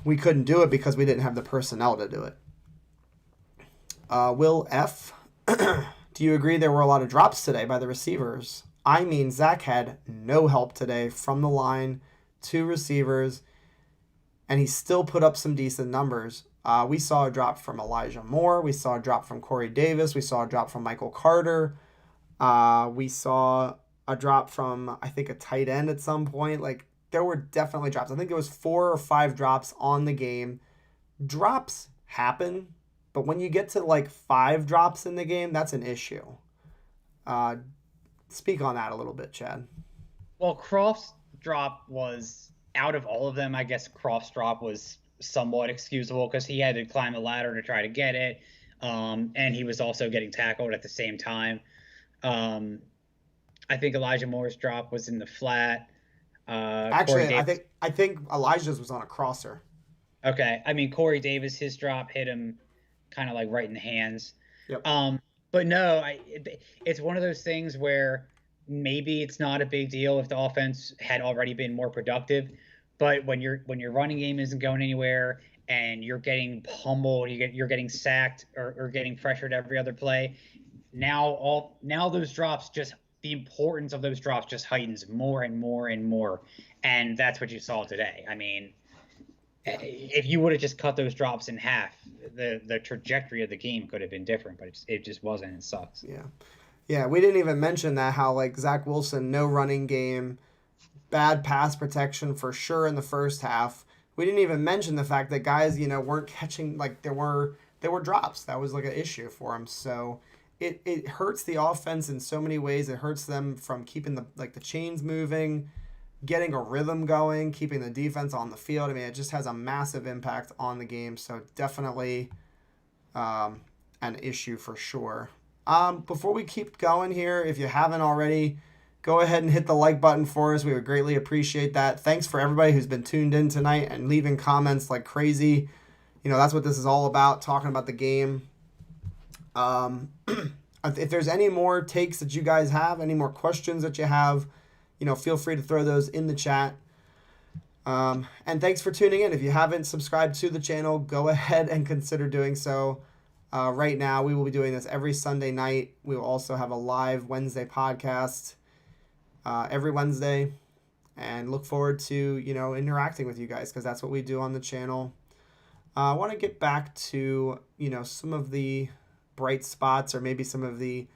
we couldn't do it because we didn't have the personnel to do it. Will F. Do you agree there were a lot of drops today by the receivers? I mean, Zach had no help today from the line, 2 receivers, and he still put up some decent numbers. We saw a drop from Elijah Moore. We saw a drop from Corey Davis. We saw a drop from Michael Carter. We saw a drop from, I think, a tight end at some point. Like, there were definitely drops. I think there was 4 or 5 drops on the game. Drops happen, but when you get to like 5 drops in the game, that's an issue. Speak on that a little bit, Chad. Well, Croft's drop was, out of all of them, I guess Croft's drop was somewhat excusable because he had to climb the ladder to try to get it, and he was also getting tackled at the same time. I think Elijah Moore's drop was in the flat. Actually, I think Elijah's was on a crosser. Okay, I mean Corey Davis, his drop hit him kind of like right in the hands. Yep. But no, it's one of those things where maybe it's not a big deal if the offense had already been more productive, but when your running game isn't going anywhere and you're getting pummeled, you're getting sacked or getting pressured every other play. Now those drops, just the importance of those drops just heightens more and more and more, and that's what you saw today. I mean, if you would have just cut those drops in half, the trajectory of the game could have been different, but it just wasn't. It sucks. Yeah, we didn't even mention that, how like Zach Wilson, no running game, bad pass protection for sure in the first half. We didn't even mention the fact that guys, weren't catching, like there were drops. That was like an issue for him. So it hurts the offense in so many ways. It hurts them from keeping the chains moving, getting a rhythm going, keeping the defense on the field. I mean, it just has a massive impact on the game. So definitely an issue for sure. Before we keep going here, if you haven't already, go ahead and hit the like button for us. We would greatly appreciate that. Thanks for everybody who's been tuned in tonight and leaving comments like crazy. That's what this is all about, talking about the game. If there's any more takes that you guys have, any more questions that you have, feel free to throw those in the chat. And thanks for tuning in. If you haven't subscribed to the channel, go ahead and consider doing so. Right now, we will be doing this every Sunday night. We will also have a live Wednesday podcast every Wednesday, and look forward to interacting with you guys, because that's what we do on the channel. I want to get back to some of the bright spots, or maybe some of the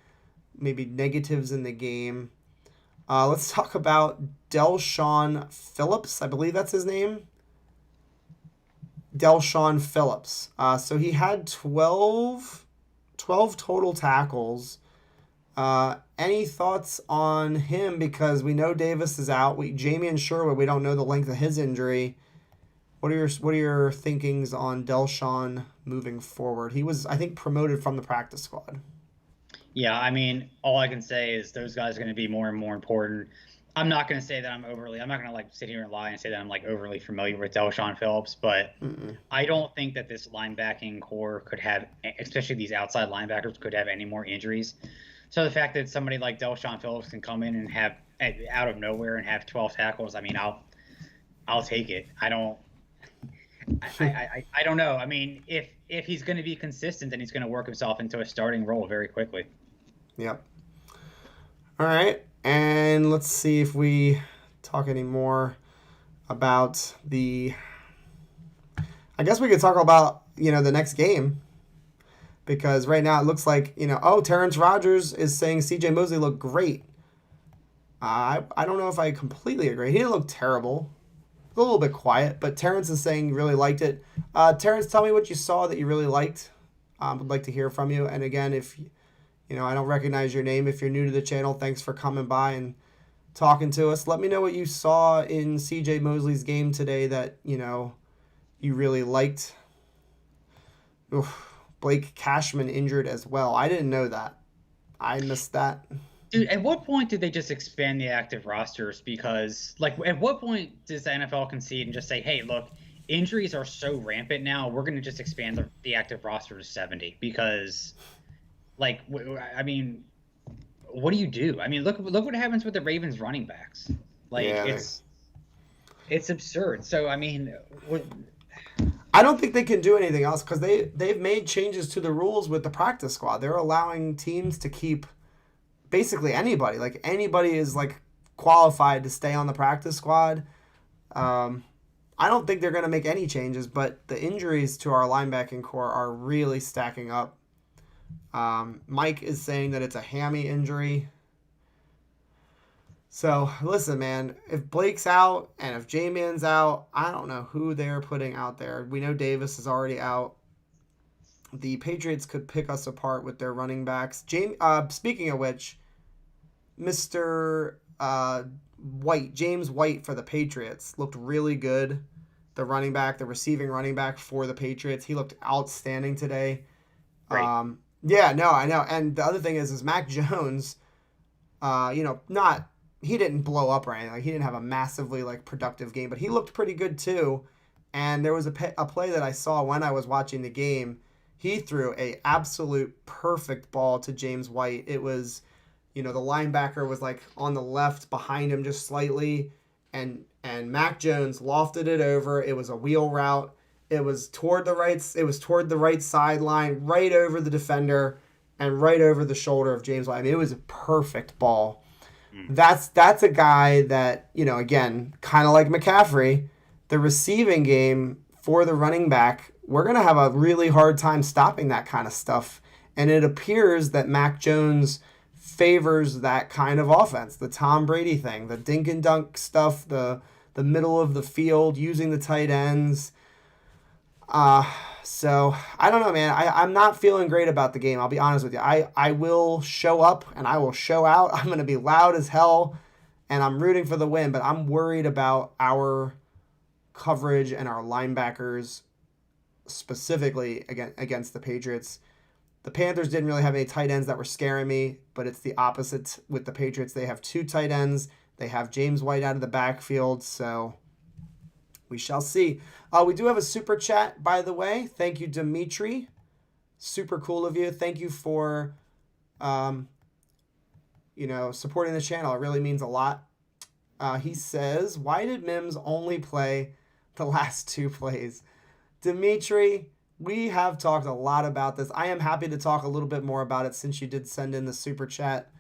negatives in the game. Let's talk about Del'Shawn Phillips. I believe that's his name. Del'Shawn Phillips. So he had 12 total tackles. Any thoughts on him? Because we know Davis is out. Jamie and Sherwood, we don't know the length of his injury. What are your thinkings on Del'Shawn moving forward? He was, I think, promoted from the practice squad. Yeah, I mean, all I can say is those guys are going to be more and more important. I'm not going to say that I'm not going to sit here and lie and say that I'm overly familiar with Del'Shawn Phillips, but I don't think that this linebacking core could have, especially these outside linebackers, could have any more injuries. So the fact that somebody like Del'Shawn Phillips can come in and have, out of nowhere, and have 12 tackles, I mean, I'll take it. I don't know. I mean, if he's going to be consistent, then he's going to work himself into a starting role very quickly. Yep. All right. And let's see if we talk any more about I guess we could talk about, the next game. Because right now it looks like, Terrence Rogers is saying C.J. Mosley looked great. I don't know if I completely agree. He didn't look terrible. He little bit quiet, but Terrence is saying he really liked it. Terrence, tell me what you saw that you really liked. Would like to hear from you. And again, if I don't recognize your name. If you're new to the channel, thanks for coming by and talking to us. Let me know what you saw in CJ Mosley's game today that you really liked. Oof, Blake Cashman injured as well. I didn't know that. I missed that. Dude, at what point did they just expand the active rosters? Because, at what point does the NFL concede and just say, hey, look, injuries are so rampant now, we're going to just expand the active roster to 70? Because, what do you do? I mean, look what happens with the Ravens running backs. It's absurd. So, I mean, I don't think they can do anything else because they've made changes to the rules with the practice squad. They're allowing teams to keep basically anybody. Like anybody is qualified to stay on the practice squad. I don't think they're going to make any changes, but the injuries to our linebacking core are really stacking up. Mike is saying that it's a hammy injury. So, listen, man, if Blake's out and if J-Man's out, I don't know who they're putting out there. We know Davis is already out. The Patriots could pick us apart with their running backs. Speaking of which, Mr. James White for the Patriots looked really good. The receiving running back for the Patriots. He looked outstanding today. Right. Yeah, no, I know. And the other thing is Mac Jones, he didn't blow up or anything. He didn't have a massively productive game, but he looked pretty good too. And there was a play that I saw when I was watching the game. He threw a absolute perfect ball to James White. It was, the linebacker was on the left behind him just slightly, and Mac Jones lofted it over. It was a wheel route. It was toward the right sideline, right over the defender, and right over the shoulder of James White. I mean, it was a perfect ball. That's a guy that, again, kind of like McCaffrey, the receiving game for the running back, we're going to have a really hard time stopping that kind of stuff. And it appears that Mac Jones favors that kind of offense, the Tom Brady thing, the dink and dunk stuff, the middle of the field, using the tight ends. So I don't know, man. I'm not feeling great about the game. I'll be honest with you. I will show up and I will show out. I'm going to be loud as hell and I'm rooting for the win, but I'm worried about our coverage and our linebackers specifically against the Patriots. The Panthers didn't really have any tight ends that were scaring me, but it's the opposite with the Patriots. They have 2 tight ends. They have James White out of the backfield, so we shall see. We do have a super chat, by the way. Thank you, Dimitri. Super cool of you. Thank you for, supporting the channel. It really means a lot. He says, why did Mims only play the last 2 plays? Dimitri, we have talked a lot about this. I am happy to talk a little bit more about it since you did send in the super chat.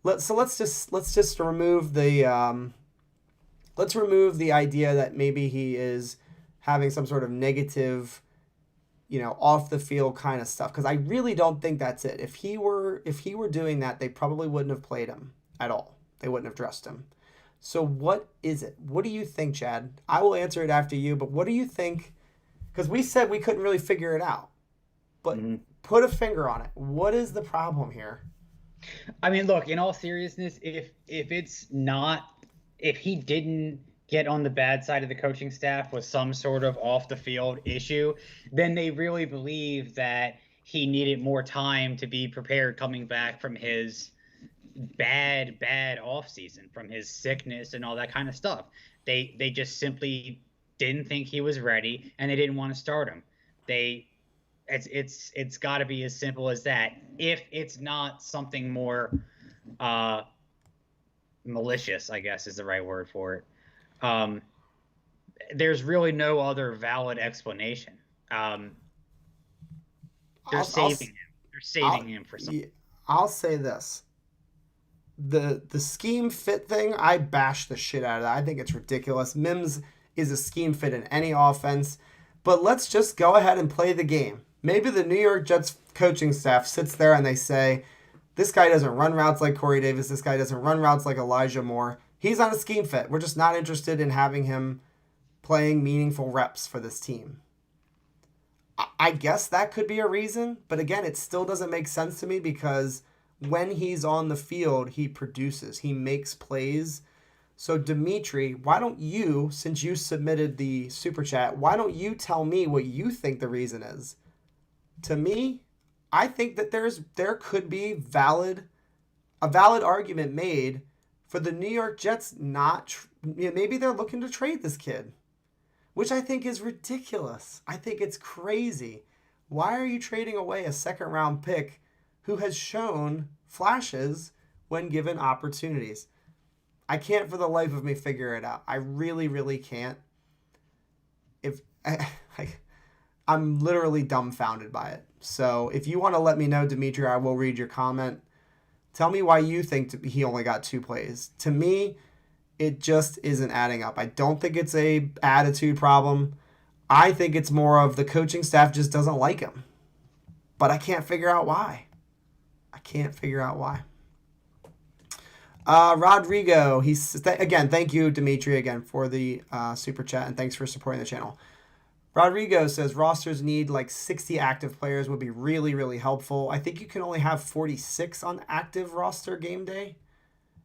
Let's just remove the let's remove the idea that maybe he is having some sort of negative, off the field kind of stuff, because I really don't think that's it. If he were doing that, they probably wouldn't have played him at all. They wouldn't have dressed him. So what is it? What do you think, Chad? I will answer it after you, but what do you think? Because we said we couldn't really figure it out, but put a finger on it. What is the problem here? I mean, look, in all seriousness, if he didn't get on the bad side of the coaching staff with some sort of off the field issue, then they really believe that he needed more time to be prepared coming back from his bad off season, from his sickness and all that kind of stuff. They just simply didn't think he was ready, and they didn't want to start him. It's got to be as simple as that. If it's not something more malicious, I guess is the right word for it. There's really no other valid explanation. They're saving him. They're saving him for something. I'll say this. The scheme fit thing, I bash the shit out of that. I think it's ridiculous. Mims is a scheme fit in any offense. But let's just go ahead and play the game. Maybe the New York Jets coaching staff sits there and they say, this guy doesn't run routes like Corey Davis. This guy doesn't run routes like Elijah Moore. He's not a scheme fit. We're just not interested in having him playing meaningful reps for this team. I guess that could be a reason, but again, it still doesn't make sense to me because when he's on the field, he produces, he makes plays. So Dimitri, why don't you, since you submitted the super chat, why don't you tell me what you think the reason is? To me, I think that there could be a valid argument made for the New York Jets maybe they're looking to trade this kid, which I think is ridiculous. I think it's crazy. Why are you trading away a second-round pick who has shown flashes when given opportunities? I can't for the life of me figure it out. I really, really can't. I'm literally dumbfounded by it. So if you want to let me know, Dimitri, I will read your comment. Tell me why you think he only got 2 plays. To me, it just isn't adding up. I don't think it's a attitude problem. I think it's more of the coaching staff just doesn't like him. But I can't figure out why. Rodrigo, again, thank you, Dimitri, again, for the super chat, and thanks for supporting the channel. Rodrigo says rosters need like 60 active players would be really, really helpful. I think you can only have 46 on active roster game day.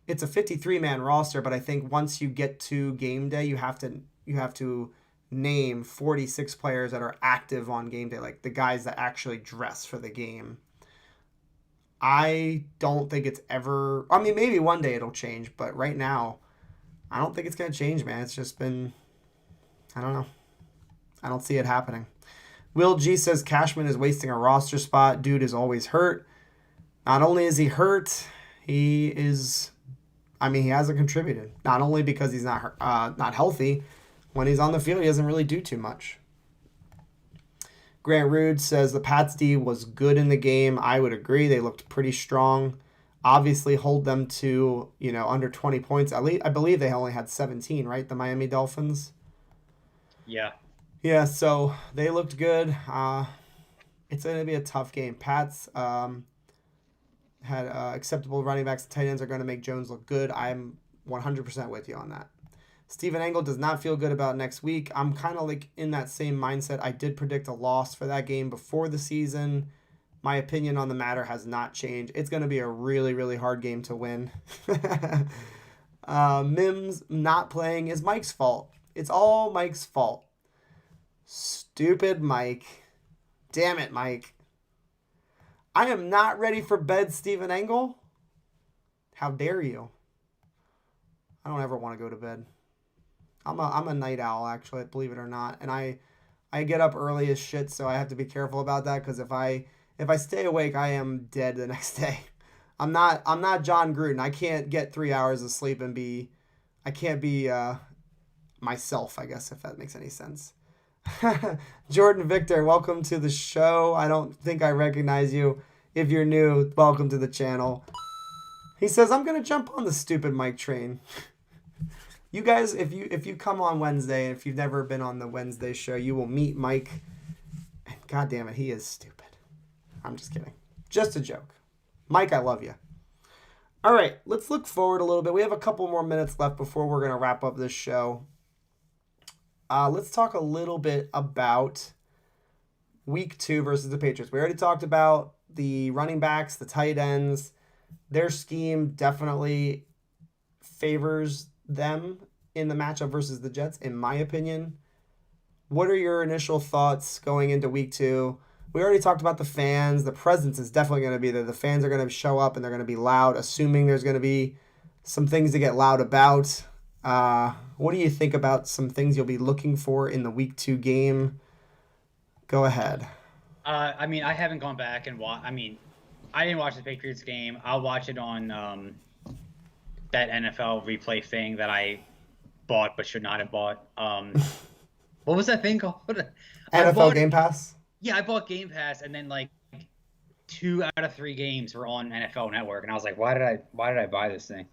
It's a 53-man roster, but I think once you get to game day, you have to name 46 players that are active on game day, like the guys that actually dress for the game. I don't think it's ever... I mean, maybe one day it'll change, but right now, I don't think it's going to change, man. It's just been... I don't know. I don't see it happening. Will G says Cashman is wasting a roster spot. Dude is always hurt. Not only is he hurt, he hasn't contributed. Not only because he's not healthy, when he's on the field, he doesn't really do too much. Grant Rude says the Pats D was good in the game. I would agree. They looked pretty strong. Obviously, hold them to, under 20 points. At least, I believe they only had 17, right? The Miami Dolphins. Yeah. Yeah, so they looked good. It's going to be a tough game. Pats had acceptable running backs. The tight ends are going to make Jones look good. I'm 100% with you on that. Steven Engel does not feel good about next week. I'm kind of like in that same mindset. I did predict a loss for that game before the season. My opinion on the matter has not changed. It's going to be a really, really hard game to win. Mims not playing is Mike's fault. It's all Mike's fault. Stupid Mike. Damn it, Mike. I am not ready for bed, Steven Engel. How dare you? I don't ever want to go to bed. I'm a night owl, actually, believe it or not. And I get up early as shit, so I have to be careful about that, because if I stay awake, I am dead the next day. I'm not John Gruden. I can't get 3 hours of sleep and I can't be myself, I guess, if that makes any sense. Jordan Victor, welcome to the show. I don't think I recognize you. If you're new, welcome to the channel. He says, I'm going to jump on the stupid Mike train. You guys, if you come on Wednesday, if you've never been on the Wednesday show, you will meet Mike. And God damn it, he is stupid. I'm just kidding. Just a joke. Mike, I love you. All right, let's look forward a little bit. We have a couple more minutes left before we're going to wrap up this show. Let's talk a little bit about week 2 versus the Patriots. We already talked about the running backs, the tight ends. Their scheme definitely favors them in the matchup versus the Jets, in my opinion. What are your initial thoughts going into week 2? We already talked about the fans. The presence is definitely going to be there. The fans are going to show up and they're going to be loud, assuming there's going to be some things to get loud about. What do you think about some things you'll be looking for in the week 2 game? Go ahead. I haven't gone back and watched. I didn't watch the Patriots game. I'll watch it on that NFL replay thing that I bought but should not have bought. What was that thing called? NFL Game Pass? Yeah, I bought Game Pass, and then like 2 out of 3 games were on NFL Network, and I was like, why did I buy this thing?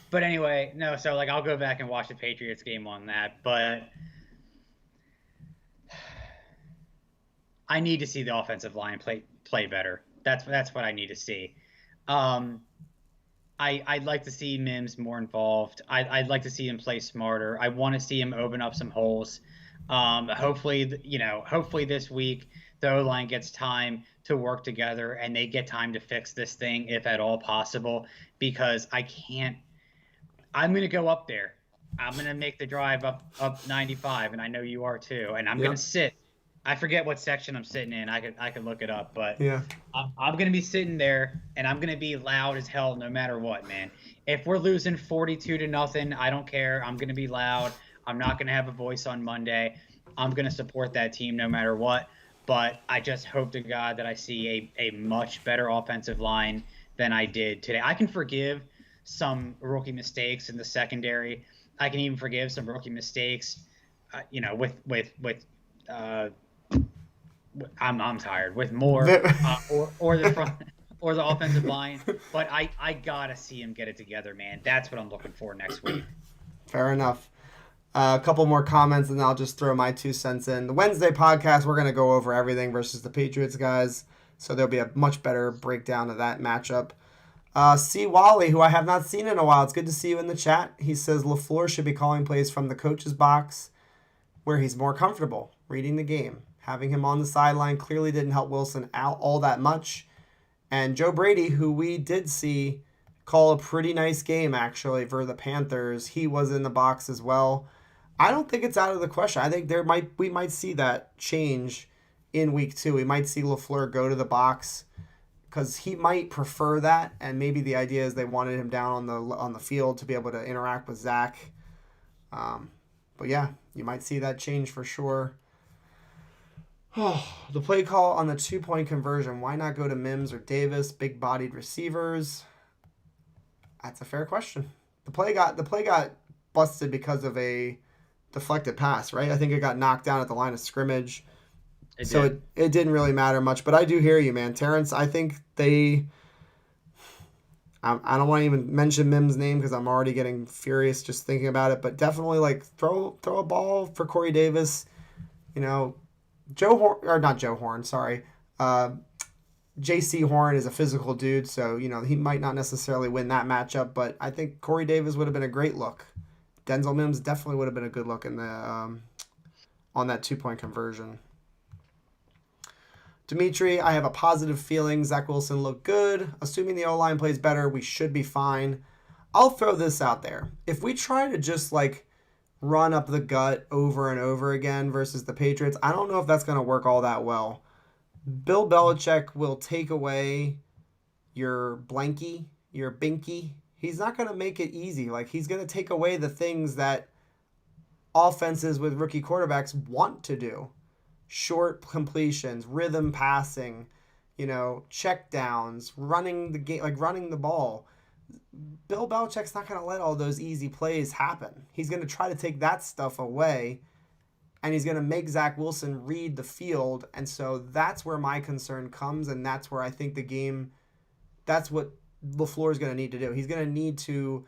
But anyway, no. So like, I'll go back and watch the Patriots game on that, but I need to see the offensive line play better. That's what I need to see. I'd like to see Mims more involved. I'd like to see him play smarter. I want to see him open up some holes. Hopefully, hopefully this week the O-line gets time to work together and they get time to fix this thing, if at all possible, because I can't. I'm gonna go up there. I'm gonna make the drive up 95, and I know you are too. And I'm gonna Yep. sit. I forget what section I'm sitting in. I could look it up, but Yeah. I'm gonna be sitting there, and I'm gonna be loud as hell no matter what, man. If we're losing 42-0, I don't care. I'm gonna be loud. I'm not gonna have a voice on Monday. I'm gonna support that team no matter what. But I just hope to God that I see a much better offensive line than I did today. I can forgive some rookie mistakes in the secondary. I can even forgive some rookie mistakes, with I'm tired with more or the front or the offensive line. But I gotta see him get it together, man. That's what I'm looking for next week. Fair enough. A couple more comments, and I'll just throw my 2 cents in. The Wednesday podcast, we're going to go over everything versus the Patriots, guys. So there'll be a much better breakdown of that matchup. C. Wally, who I have not seen in a while. It's good to see you in the chat. He says LaFleur should be calling plays from the coach's box where he's more comfortable reading the game. Having him on the sideline clearly didn't help Wilson out all that much. And Joe Brady, who we did see call a pretty nice game, actually, for the Panthers, he was in the box as well. I don't think it's out of the question. I think we might see that change in week 2. We might see LaFleur go to the box because he might prefer that, and maybe the idea is they wanted him down on the field to be able to interact with Zach. But yeah, you might see that change for sure. Oh, the play call on the 2-point conversion. Why not go to Mims or Davis, big-bodied receivers? That's a fair question. The play got busted because of a deflected pass, right? I think it got knocked down at the line of scrimmage. It didn't really matter much. But I do hear you, man. Terrence, I think I don't want to even mention Mims' name because I'm already getting furious just thinking about it. But definitely, like, throw a ball for Corey Davis. J.C. Horn is a physical dude, so, he might not necessarily win that matchup. But I think Corey Davis would have been a great look. Denzel Mims definitely would have been a good look in the on that 2-point conversion. Dimitri, I have a positive feeling Zach Wilson looked good. Assuming the O-line plays better, we should be fine. I'll throw this out there. If we try to just, run up the gut over and over again versus the Patriots, I don't know if that's going to work all that well. Bill Belichick will take away your blankie, your binky. He's not going to make it easy. He's going to take away the things that offenses with rookie quarterbacks want to do. Short completions, rhythm passing, check downs, running the game, running the ball. Bill Belichick's not going to let all those easy plays happen. He's going to try to take that stuff away, and he's going to make Zach Wilson read the field. And so that's where my concern comes, and that's where I think that's what LaFleur is going to need to do. He's going to need to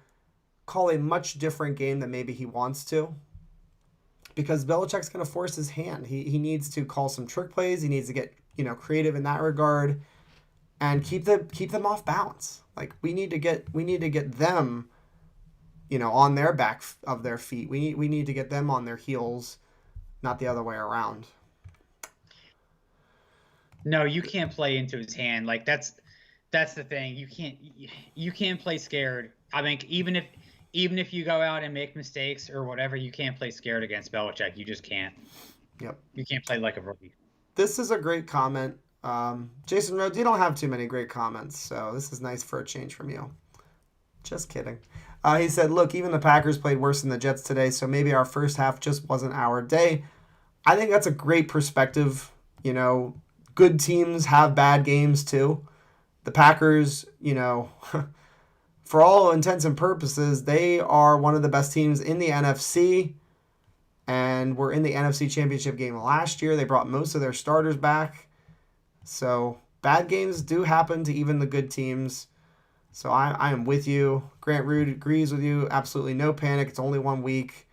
call a much different game than maybe he wants to, because Belichick's going to force his hand. He needs to call some trick plays. He needs to get creative in that regard, and keep them off balance. We need to get them on their back of their feet. We need to get them on their heels, not the other way around. No, you can't play into his hand. That's the thing. You can't play scared. I mean, even if you go out and make mistakes or whatever, you can't play scared against Belichick. You just can't. Yep. You can't play like a rookie. This is a great comment. Jason Rhodes, you don't have too many great comments, so this is nice for a change from you. Just kidding. He said, look, even the Packers played worse than the Jets today, so maybe our first half just wasn't our day. I think that's a great perspective. Good teams have bad games too. The Packers, for all intents and purposes, they are one of the best teams in the NFC, and were in the NFC Championship game last year. They brought most of their starters back. So bad games do happen to even the good teams. So I am with you. Grant Root agrees with you. Absolutely no panic. It's only 1 week.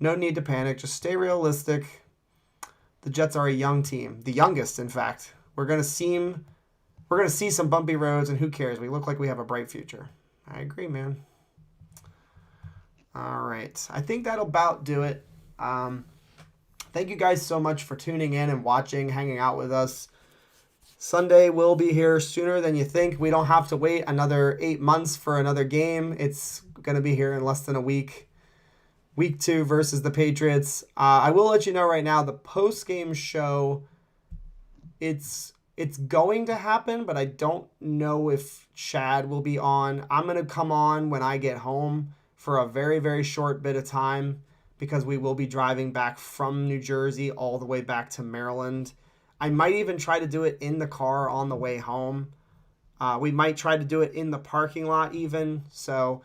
No need to panic. Just stay realistic. The Jets are a young team. The youngest, in fact. We're going to see some bumpy roads, and who cares? We look like we have a bright future. I agree, man. All right. I think that'll about do it. Thank you guys so much for tuning in and watching, hanging out with us. Sunday will be here sooner than you think. We don't have to wait another 8 months for another game. It's going to be here in less than a week. Week 2 versus the Patriots. I will let you know right now, the post-game show, it's going to happen, but I don't know if Chad will be on. I'm going to come on when I get home for a very, very short bit of time because we will be driving back from New Jersey all the way back to Maryland. I might even try to do it in the car on the way home. We might try to do it in the parking lot even. So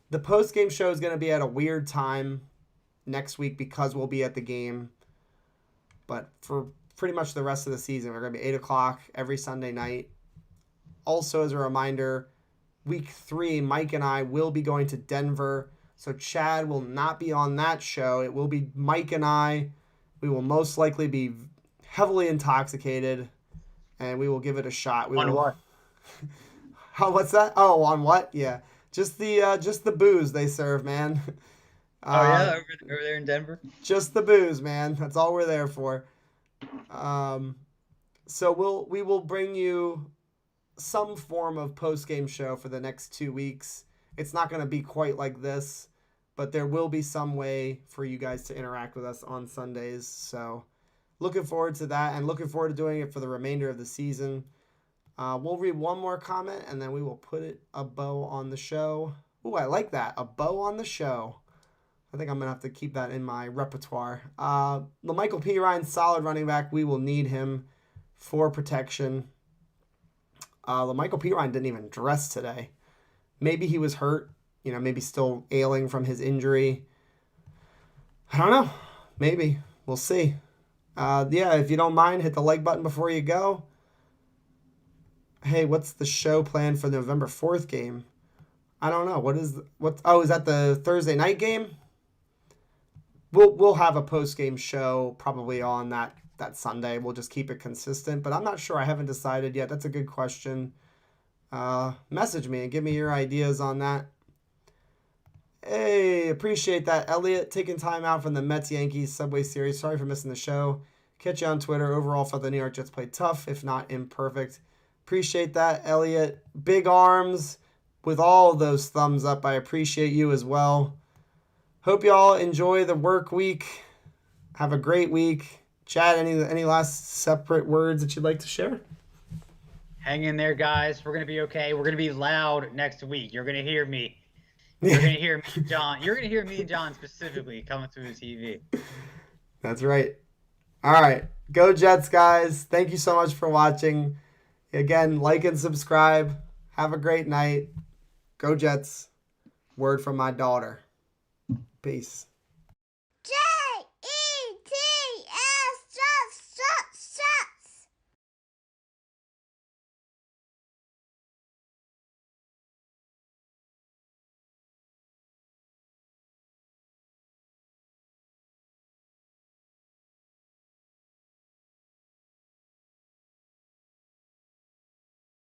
the post-game show is going to be at a weird time next week because we'll be at the game. But for pretty much the rest of the season, we're going to be 8 o'clock every Sunday night. Also, as a reminder, week 3, Mike and I will be going to Denver. So Chad will not be on that show. It will be Mike and I. We will most likely be heavily intoxicated, and we will give it a shot. On what? What's that? Oh, on what? Yeah, just the booze they serve, man. Oh yeah, over there in Denver. Just the booze, man. That's all we're there for. So we will bring you some form of post-game show for the next 2 weeks. It's not going to be quite like this, but there will be some way for you guys to interact with us on Sundays. So looking forward to that and looking forward to doing it for the remainder of the season. We'll read one more comment and then we will put a bow on the show. Ooh, I like that. A bow on the show. I think I'm going to have to keep that in my repertoire. LaMichael Pirine, solid running back. We will need him for protection. LaMichael Pirine didn't even dress today. Maybe he was hurt. Maybe still ailing from his injury. I don't know. Maybe. We'll see. If you don't mind, hit the like button before you go. Hey, what's the show plan for the November 4th game? I don't know. Is that the Thursday night game? We'll have a post-game show probably on that Sunday. We'll just keep it consistent, but I'm not sure. I haven't decided yet. That's a good question. Message me and give me your ideas on that. Hey, appreciate that, Elliot, taking time out from the Mets-Yankees Subway Series. Sorry for missing the show. Catch you on Twitter. Overall, felt the New York Jets played tough, if not imperfect. Appreciate that, Elliot. Big arms with all those thumbs up. I appreciate you as well. Hope y'all enjoy the work week. Have a great week. Chad, any last separate words that you'd like to share? Hang in there, guys. We're going to be okay. We're going to be loud next week. You're going to hear me. You're going to hear me, John. You're going to hear me and John specifically coming through the TV. That's right. All right. Go Jets, guys. Thank you so much for watching. Again, like and subscribe. Have a great night. Go Jets. Word from my daughter. Peace.